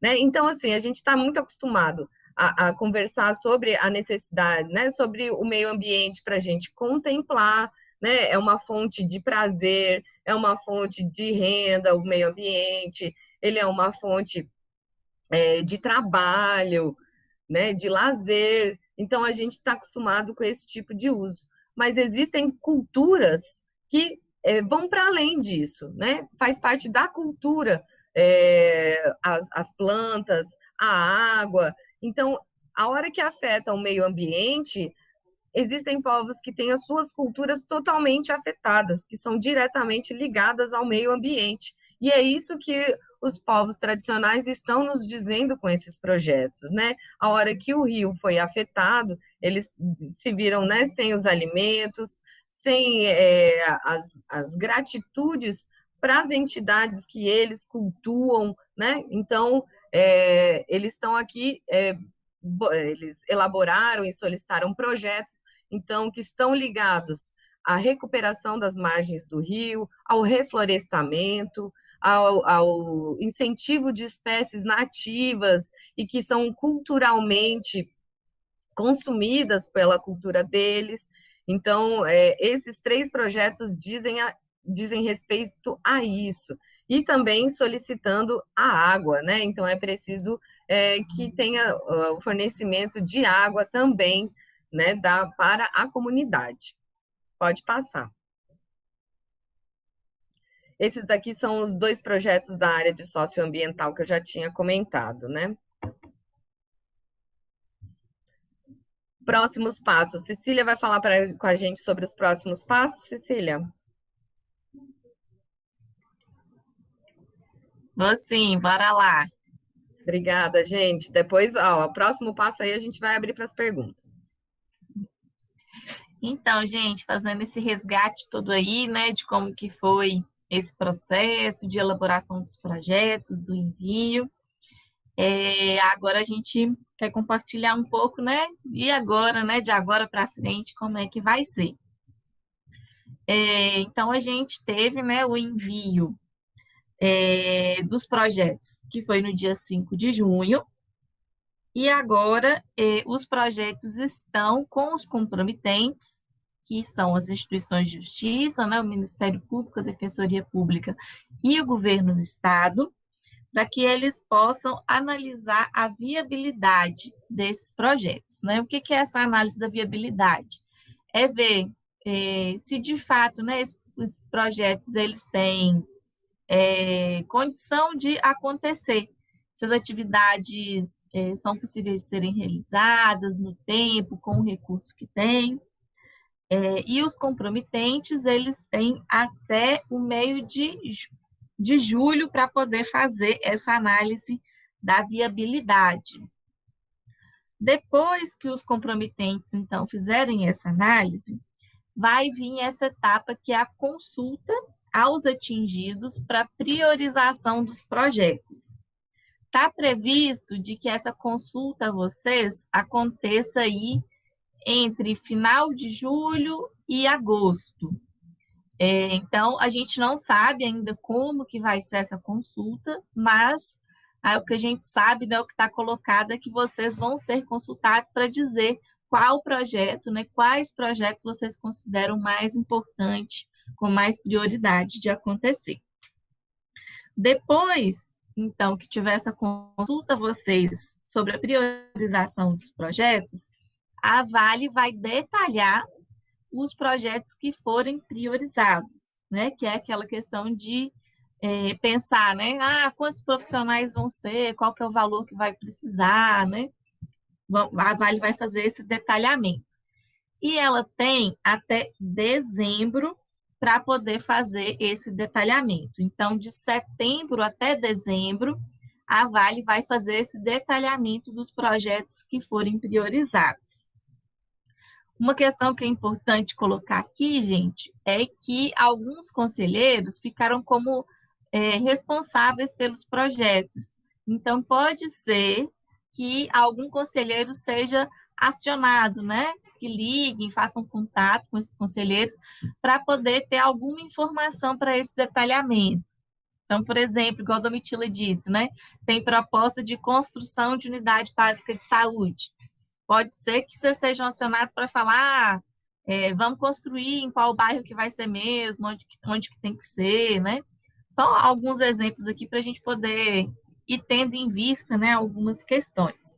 Né? Então, assim, a gente está muito acostumado a conversar sobre a necessidade, né? Sobre o meio ambiente para a gente contemplar, né? É uma fonte de prazer, é uma fonte de renda, o meio ambiente, ele é uma fonte de trabalho, né? De lazer. Então, a gente está acostumado com esse tipo de uso. Mas existem culturas que vão para além disso, né? Faz parte da cultura, as plantas, a água. Então, a hora que afeta o meio ambiente, existem povos que têm as suas culturas totalmente afetadas, que são diretamente ligadas ao meio ambiente. E é isso que os povos tradicionais estão nos dizendo com esses projetos, né? A hora que o rio foi afetado, eles se viram, né, sem os alimentos, sem as gratitudes para as entidades que eles cultuam, né? Então, eles estão aqui, eles elaboraram e solicitaram projetos, então, que estão ligados à recuperação das margens do rio, ao reflorestamento, ao incentivo de espécies nativas e que são culturalmente consumidas pela cultura deles. Então, esses 3 projetos dizem respeito a isso, e também solicitando a água, né? Então, é preciso que tenha o fornecimento de água também, né, para a comunidade. Pode passar. Esses daqui são os 2 projetos da área de socioambiental que eu já tinha comentado, né? Próximos passos. Cecília vai falar com a gente sobre os próximos passos, Cecília? Vou sim, bora lá. Obrigada, gente. Depois, o próximo passo aí a gente vai abrir para as perguntas. Então, gente, fazendo esse resgate todo aí, né, de como que foi esse processo de elaboração dos projetos, do envio. Agora a gente quer compartilhar um pouco, né, e agora, né, de agora para frente, como é que vai ser. Então, a gente teve, né, o envio dos projetos, que foi no dia 5 de junho, e agora os projetos estão com os comprometentes, que são as instituições de justiça, né, o Ministério Público, a Defensoria Pública e o Governo do Estado, para que eles possam analisar a viabilidade desses projetos, né? O que é essa análise da viabilidade? É ver se de fato, né, esses projetos eles têm condição de acontecer, se as atividades são possíveis de serem realizadas no tempo, com o recurso que tem. E os comprometentes, eles têm até o meio de de julho para poder fazer essa análise da viabilidade. Depois que os comprometentes, então, fizerem essa análise, vai vir essa etapa que é a consulta aos atingidos para priorização dos projetos. Está previsto de que essa consulta a vocês aconteça aí entre final de julho e agosto. Então, a gente não sabe ainda como que vai ser essa consulta, mas o que a gente sabe, né, o que está colocado é que vocês vão ser consultados para dizer qual projeto, né, quais projetos vocês consideram mais importantes, com mais prioridade de acontecer. Depois, então, que tiver essa consulta a vocês sobre a priorização dos projetos, a Vale vai detalhar os projetos que forem priorizados, né? Que é aquela questão de pensar, né? Quantos profissionais vão ser, qual que é o valor que vai precisar, né? A Vale vai fazer esse detalhamento. E ela tem até dezembro para poder fazer esse detalhamento. Então, de setembro até dezembro, a Vale vai fazer esse detalhamento dos projetos que forem priorizados. Uma questão que é importante colocar aqui, gente, é que alguns conselheiros ficaram como responsáveis pelos projetos. Então, pode ser que algum conselheiro seja acionado, né? Que liguem, façam contato com esses conselheiros para poder ter alguma informação para esse detalhamento. Então, por exemplo, igual a Domitila disse, né? Tem proposta de construção de unidade básica de saúde. Pode ser que vocês sejam acionados para falar, vamos construir em qual bairro que vai ser mesmo, onde que tem que ser, né? Só alguns exemplos aqui para a gente poder ir tendo em vista, né, algumas questões.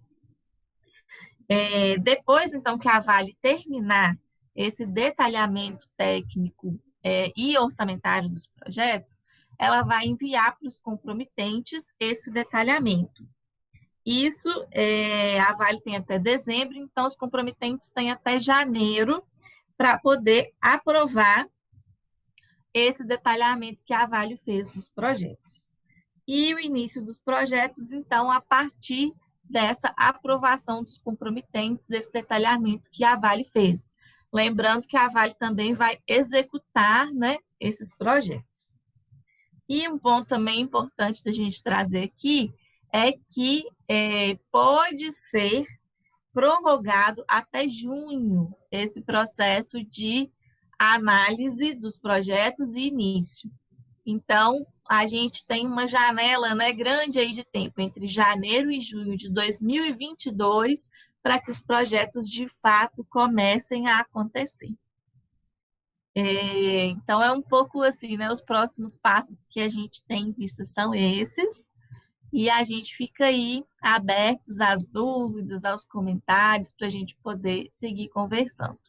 Depois, então, que a Vale terminar esse detalhamento técnico e orçamentário dos projetos, ela vai enviar para os comprometentes esse detalhamento. Isso, a Vale tem até dezembro, então os comprometentes têm até janeiro para poder aprovar esse detalhamento que a Vale fez dos projetos. E o início dos projetos, então, a partir dessa aprovação dos comprometentes, desse detalhamento que a Vale fez. Lembrando que a Vale também vai executar, né, esses projetos. E um ponto também importante da gente trazer aqui é que pode ser prorrogado até junho esse processo de análise dos projetos e início. Então, a gente tem uma janela, né, grande aí de tempo, entre janeiro e junho de 2022, para que os projetos, de fato, comecem a acontecer. Então, é um pouco assim, né, os próximos passos que a gente tem em vista são esses, e a gente fica aí abertos às dúvidas, aos comentários, para a gente poder seguir conversando.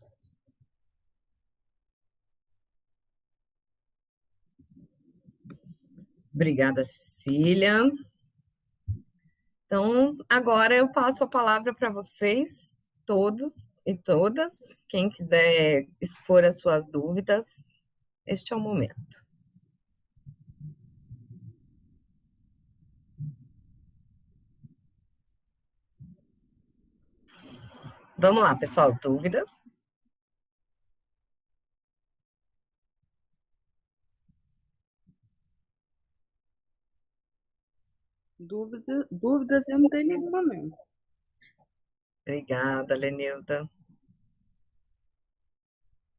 Obrigada, Cecília. Então, agora eu passo a palavra para vocês, todos e todas. Quem quiser expor as suas dúvidas, este é o momento. Vamos lá, pessoal, dúvidas? Dúvidas eu não tenho nenhuma, não. Obrigada, Lenilda.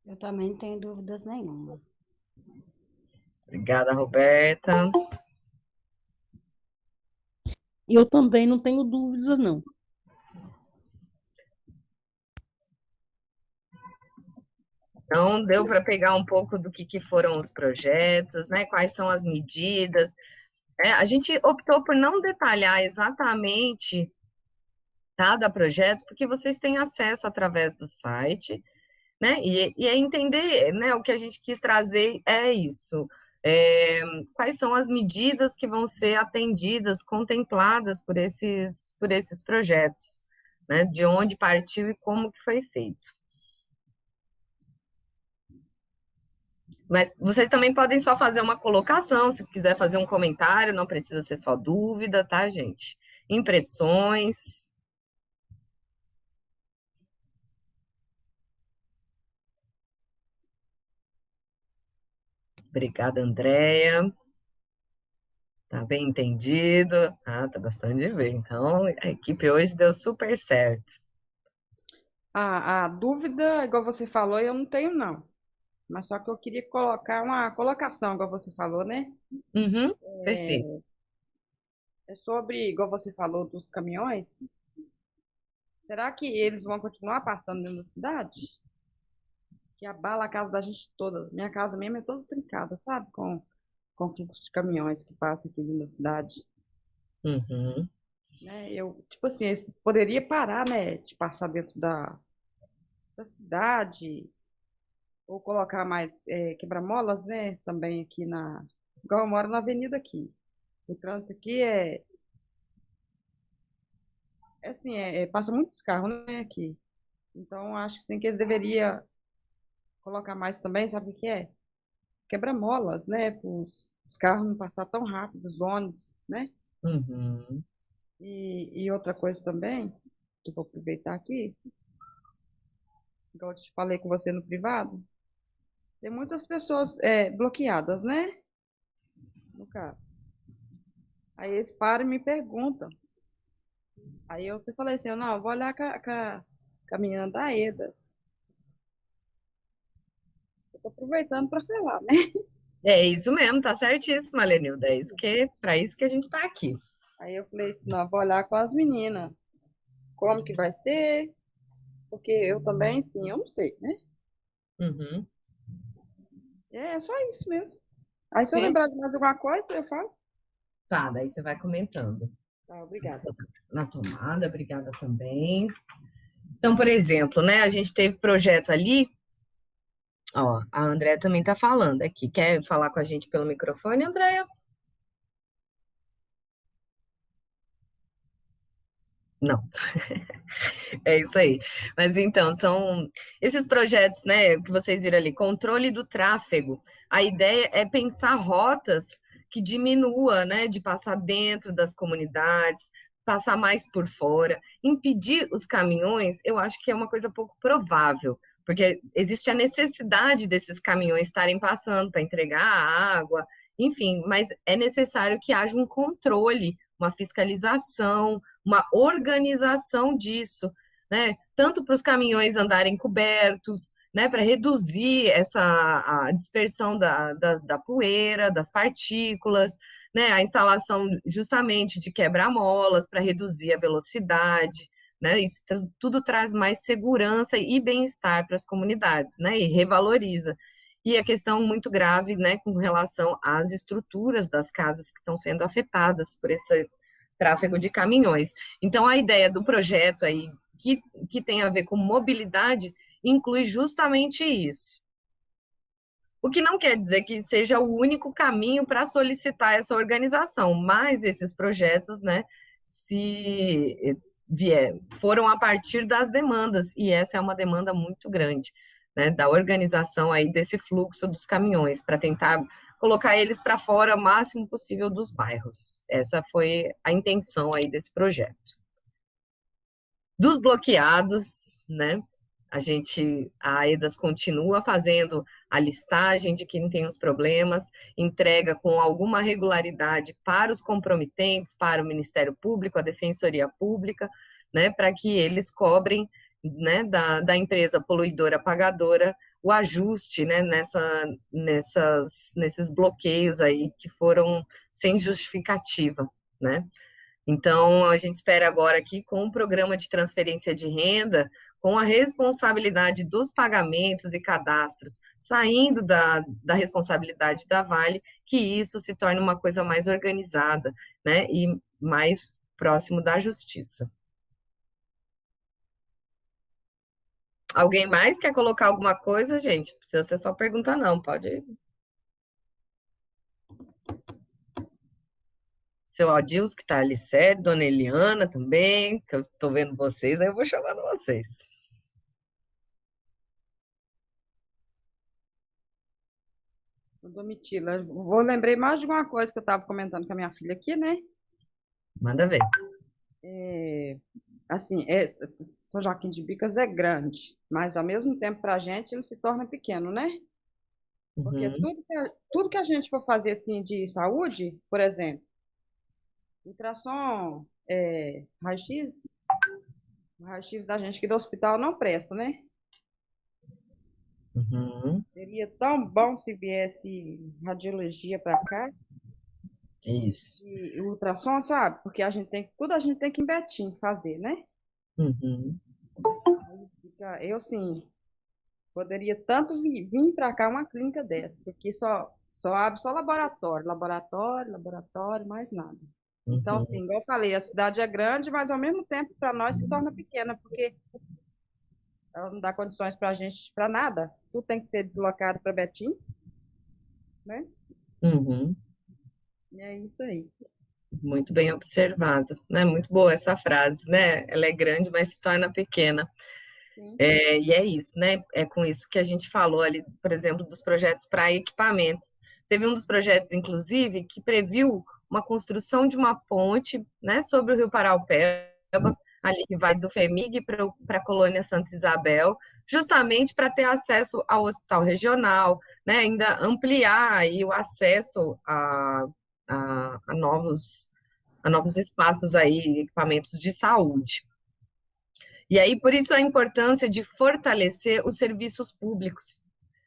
Eu também não tenho dúvidas nenhuma. Obrigada, Roberta. Eu também não tenho dúvidas, não. Então, deu para pegar um pouco do que foram os projetos, né? Quais são as medidas. A gente optou por não detalhar exatamente cada projeto, porque vocês têm acesso através do site, né? E entender, né? O que a gente quis trazer é isso. Quais são as medidas que vão ser atendidas, contempladas por esses projetos, né? De onde partiu e como que foi feito. Mas vocês também podem só fazer uma colocação, se quiser fazer um comentário, não precisa ser só dúvida, tá, gente? Impressões. Obrigada, Andréia. Tá bem entendido? Ah, tá bastante bem. Então, a equipe hoje deu super certo. A dúvida, igual você falou, eu não tenho, não. Mas só que eu queria colocar uma colocação, igual você falou, né? Uhum, perfeito. É sobre, igual você falou, dos caminhões. Será que eles vão continuar passando dentro da cidade? Que abala a casa da gente toda. Minha casa mesmo é toda trincada, sabe? Com fluxo de caminhões que passam aqui dentro da cidade. Uhum. Né? Eu, tipo assim, eles poderia parar, né? De passar dentro da cidade. Ou colocar mais quebra-molas, né? Também aqui na. Igual eu moro na avenida aqui. O trânsito aqui é assim, passa muitos carros, né, aqui. Então, acho que sim, que eles deveriam colocar mais também, sabe o que é? Quebra-molas, né? Para os carros não passar tão rápido, os ônibus, né? Uhum. E outra coisa também, que eu vou aproveitar aqui, igual eu te falei com você no privado, tem muitas pessoas bloqueadas, né? No caso. Aí eles param e me perguntam. Aí eu falei assim, não, eu vou olhar com a menina da EDAS. Eu tô aproveitando para falar, né? É isso mesmo, tá certíssimo, Alenilda. É isso para isso que a gente tá aqui. Aí eu falei assim, não, eu vou olhar com as meninas. Como que vai ser? Porque eu também, sim, eu não sei, né? Uhum. É só isso mesmo. Aí se eu É. lembrar de mais alguma coisa, eu falo. Tá, daí você vai comentando. Tá, obrigada. Na tomada, obrigada também. Então, por exemplo, né, a gente teve projeto ali, ó, a Andréia também está falando aqui. Quer falar com a gente pelo microfone, Andréia? Não. É isso aí. Mas então, são esses projetos, né, que vocês viram ali, controle do tráfego. A ideia é pensar rotas que diminua, né, de passar dentro das comunidades, passar mais por fora. Impedir os caminhões, eu acho que é uma coisa pouco provável, porque existe a necessidade desses caminhões estarem passando para entregar a água, enfim, mas é necessário que haja um controle, uma fiscalização, uma organização disso, né? Tanto para os caminhões andarem cobertos, né? Para reduzir a dispersão da poeira, das partículas, né? A instalação justamente de quebra-molas para reduzir a velocidade, né? Isso tudo traz mais segurança e bem-estar para as comunidades, né? E revaloriza. E a questão muito grave, né, com relação às estruturas das casas que estão sendo afetadas por esse tráfego de caminhões. Então, a ideia do projeto aí, que tem a ver com mobilidade, inclui justamente isso. O que não quer dizer que seja o único caminho para solicitar essa organização, mas esses projetos, né, se foram a partir das demandas, e essa é uma demanda muito grande, né, da organização aí desse fluxo dos caminhões, para tentar colocar eles para fora o máximo possível dos bairros. Essa foi a intenção aí desse projeto. Dos bloqueados, né, a EDAS continua fazendo a listagem de quem tem os problemas, entrega com alguma regularidade para os comprometentes, para o Ministério Público, a Defensoria Pública, né, para que eles cobrem, né, da empresa poluidora pagadora o ajuste, né, nesses bloqueios aí que foram sem justificativa, né. Então, a gente espera agora aqui, com o programa de transferência de renda, com a responsabilidade dos pagamentos e cadastros saindo da responsabilidade da Vale, que isso se torne uma coisa mais organizada, né, e mais próximo da justiça. Alguém mais quer colocar alguma coisa, gente? Precisa ser só pergunta, não, pode. Seu Adilson, que está ali sério, Dona Eliana também, que eu estou vendo vocês, aí eu vou chamando vocês. Domitila, lembrei mais de uma coisa que eu estava comentando com a minha filha aqui, né? Manda ver. Assim, São Joaquim de Bicas é grande, mas ao mesmo tempo para a gente ele se torna pequeno, né? Porque Uhum, tudo que a gente for fazer assim de saúde, por exemplo, ultrassom, raio-x, o raio-x da gente aqui do hospital não presta, né? uhum, Seria tão bom se viesse radiologia para cá isso. e ultrassom, sabe? Porque tudo a gente tem que ir em Betim fazer, né? Uhum. Eu, sim, poderia tanto vir para cá uma clínica dessa, porque só abre só laboratório, laboratório, laboratório, mais nada. Então, Uhum. assim, igual eu falei, a cidade é grande, mas ao mesmo tempo para nós se torna pequena, porque ela não dá condições para a gente para nada. Tudo tem que ser deslocado para Betim, né? Uhum. E é isso aí. Muito bem observado, né? Muito boa essa frase, né? Ela é grande, mas se torna pequena. Sim. E é isso, né? É com isso que a gente falou ali, por exemplo, dos projetos para equipamentos. Teve um dos projetos, inclusive, que previu uma construção de uma ponte, né, sobre o Rio Paraupeba, ali que vai do FEMIG para a colônia Santa Isabel, justamente para ter acesso ao hospital regional, né? Ainda ampliar aí o acesso a novos espaços aí, equipamentos de saúde. E aí, por isso, a importância de fortalecer os serviços públicos,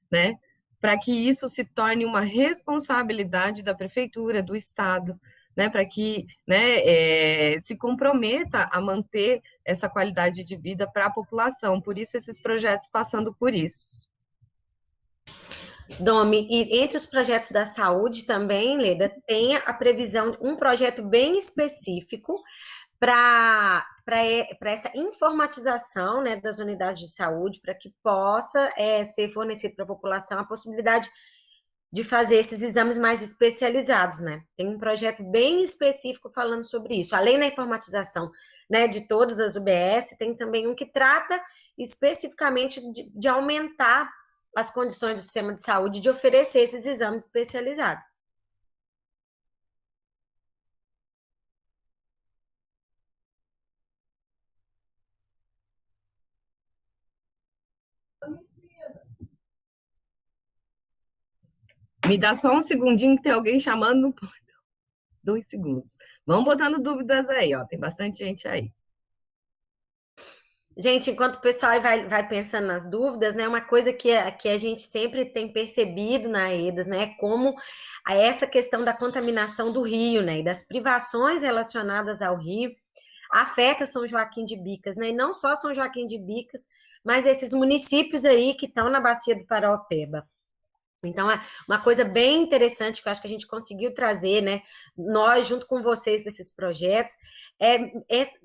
né? Para que isso se torne uma responsabilidade da prefeitura, do Estado, né? Para que, né, se comprometa a manter essa qualidade de vida para a população. Por isso, esses projetos passando por isso. Domi, e entre os projetos da saúde também, Leda, tem a previsão, um projeto bem específico para essa informatização, né, das unidades de saúde, para que possa ser fornecido para a população a possibilidade de fazer esses exames mais especializados, né? Tem um projeto bem específico falando sobre isso. Além da informatização, né, de todas as UBS, tem também um que trata especificamente de aumentar as condições do sistema de saúde de oferecer esses exames especializados. Me dá só um segundinho que tem alguém chamando no portão. 2 segundos. Vamos botando dúvidas aí, ó. Tem bastante gente aí. Gente, enquanto o pessoal vai pensando nas dúvidas, né, uma coisa que a gente sempre tem percebido na EDAS, né, como essa questão da contaminação do rio, né, e das privações relacionadas ao rio, afeta São Joaquim de Bicas, né, e não só São Joaquim de Bicas, mas esses municípios aí que estão na bacia do Paraopeba. Então, é uma coisa bem interessante que eu acho que a gente conseguiu trazer, né? Nós, junto com vocês, para esses projetos,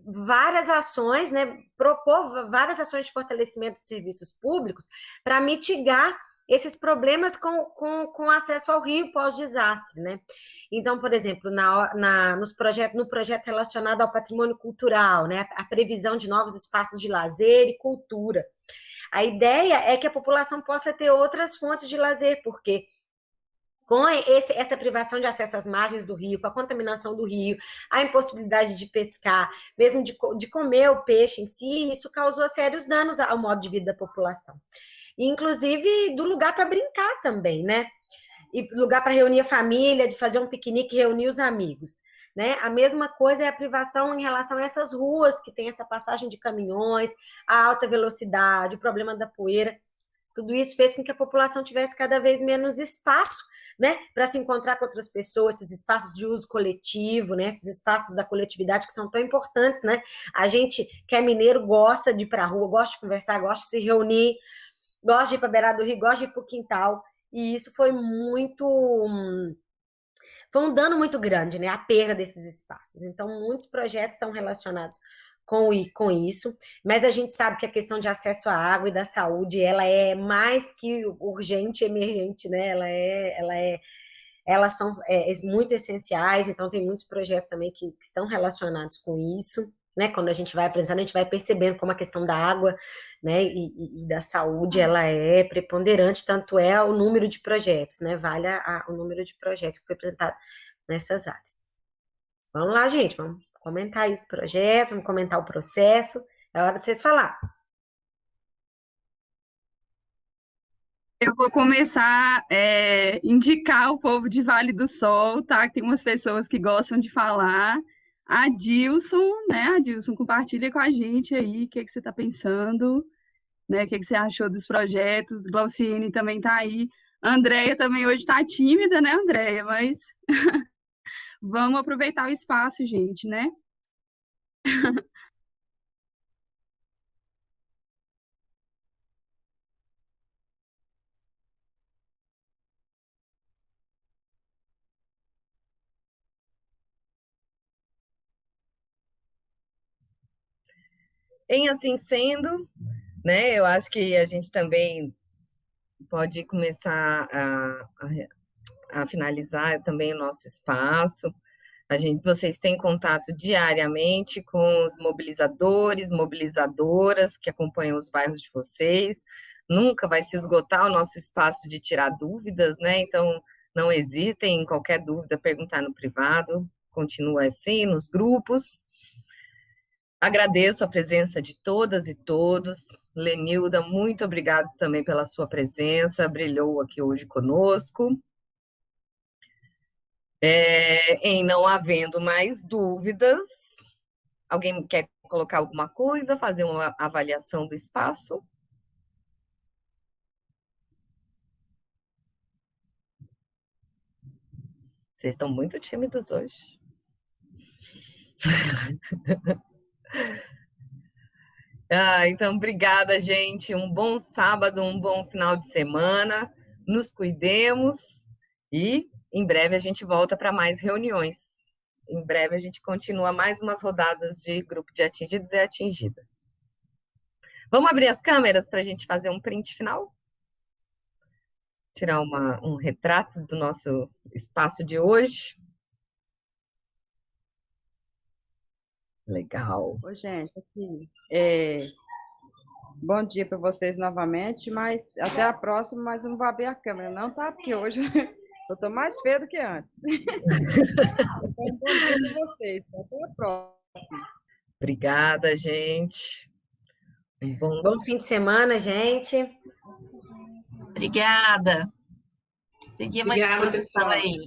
várias ações, né? Propor várias ações de fortalecimento dos serviços públicos para mitigar esses problemas com acesso ao rio pós-desastre, né? Então, por exemplo, no projeto relacionado ao patrimônio cultural, né? A previsão de novos espaços de lazer e cultura. A ideia é que a população possa ter outras fontes de lazer, porque com essa privação de acesso às margens do rio, com a contaminação do rio, a impossibilidade de pescar, mesmo de comer o peixe em si, isso causou sérios danos ao modo de vida da população. Inclusive do lugar para brincar também, né? E lugar para reunir a família, de fazer um piquenique, reunir os amigos. Né? A mesma coisa é a privação em relação a essas ruas que tem essa passagem de caminhões, a alta velocidade, o problema da poeira. Tudo isso fez com que a população tivesse cada vez menos espaço, né, para se encontrar com outras pessoas, esses espaços de uso coletivo, né, esses espaços da coletividade que são tão importantes, né? A gente que é mineiro gosta de ir para a rua, gosta de conversar, gosta de se reunir, gosta de ir para a beirada do rio, gosta de ir para o quintal. E isso foi um dano muito grande, né? A perda desses espaços. Então, muitos projetos estão relacionados com isso, mas a gente sabe que a questão de acesso à água e da saúde, ela é mais que urgente, emergente, né? Elas são muito essenciais, então tem muitos projetos também que estão relacionados com isso. né? Quando a gente vai apresentando, a gente vai percebendo como a questão da água, né, e da saúde, ela é preponderante, tanto é o número de projetos, né? Vale o número de projetos que foi apresentado nessas áreas. Vamos lá, gente, vamos comentar aí os projetos, vamos comentar o processo. É hora de vocês falar. Eu vou começar a indicar o povo de Vale do Sol, tá? Que tem umas pessoas que gostam de falar. A Dilson, né? A Dilson, compartilha com a gente aí o que você está pensando, né? O que você achou dos projetos. Glauciene também está aí. A Andréia também hoje está tímida, né, Andréia? Mas vamos aproveitar o espaço, gente, né? Em assim sendo, né, eu acho que a gente também pode começar a finalizar também o nosso espaço. Vocês têm contato diariamente com os mobilizadores, mobilizadoras que acompanham os bairros de vocês. Nunca vai se esgotar o nosso espaço de tirar dúvidas, né? Então, não hesitem em qualquer dúvida, perguntar no privado. Continua assim, nos grupos. Agradeço a presença de todas e todos. Lenilda, muito obrigado também pela sua presença, brilhou aqui hoje conosco. Em não havendo mais dúvidas, alguém quer colocar alguma coisa, fazer uma avaliação do espaço? Vocês estão muito tímidos hoje. Então, obrigada, gente. Um bom sábado, um bom final de semana. Nos cuidemos e em breve a gente volta para mais reuniões. Em breve a gente continua mais umas rodadas de grupo de atingidos e atingidas. Vamos abrir as câmeras para a gente fazer um print final? Tirar um retrato do nosso espaço de hoje. Legal. Oi, gente, aqui. Bom dia para vocês novamente, mas até a próxima, mas eu não vou abrir a câmera, não, tá? Porque hoje eu estou mais feia do que antes. Então, bom dia para vocês, até a próxima. Obrigada, gente. Bom fim de semana, gente. Obrigada. Seguimos à disposição aí.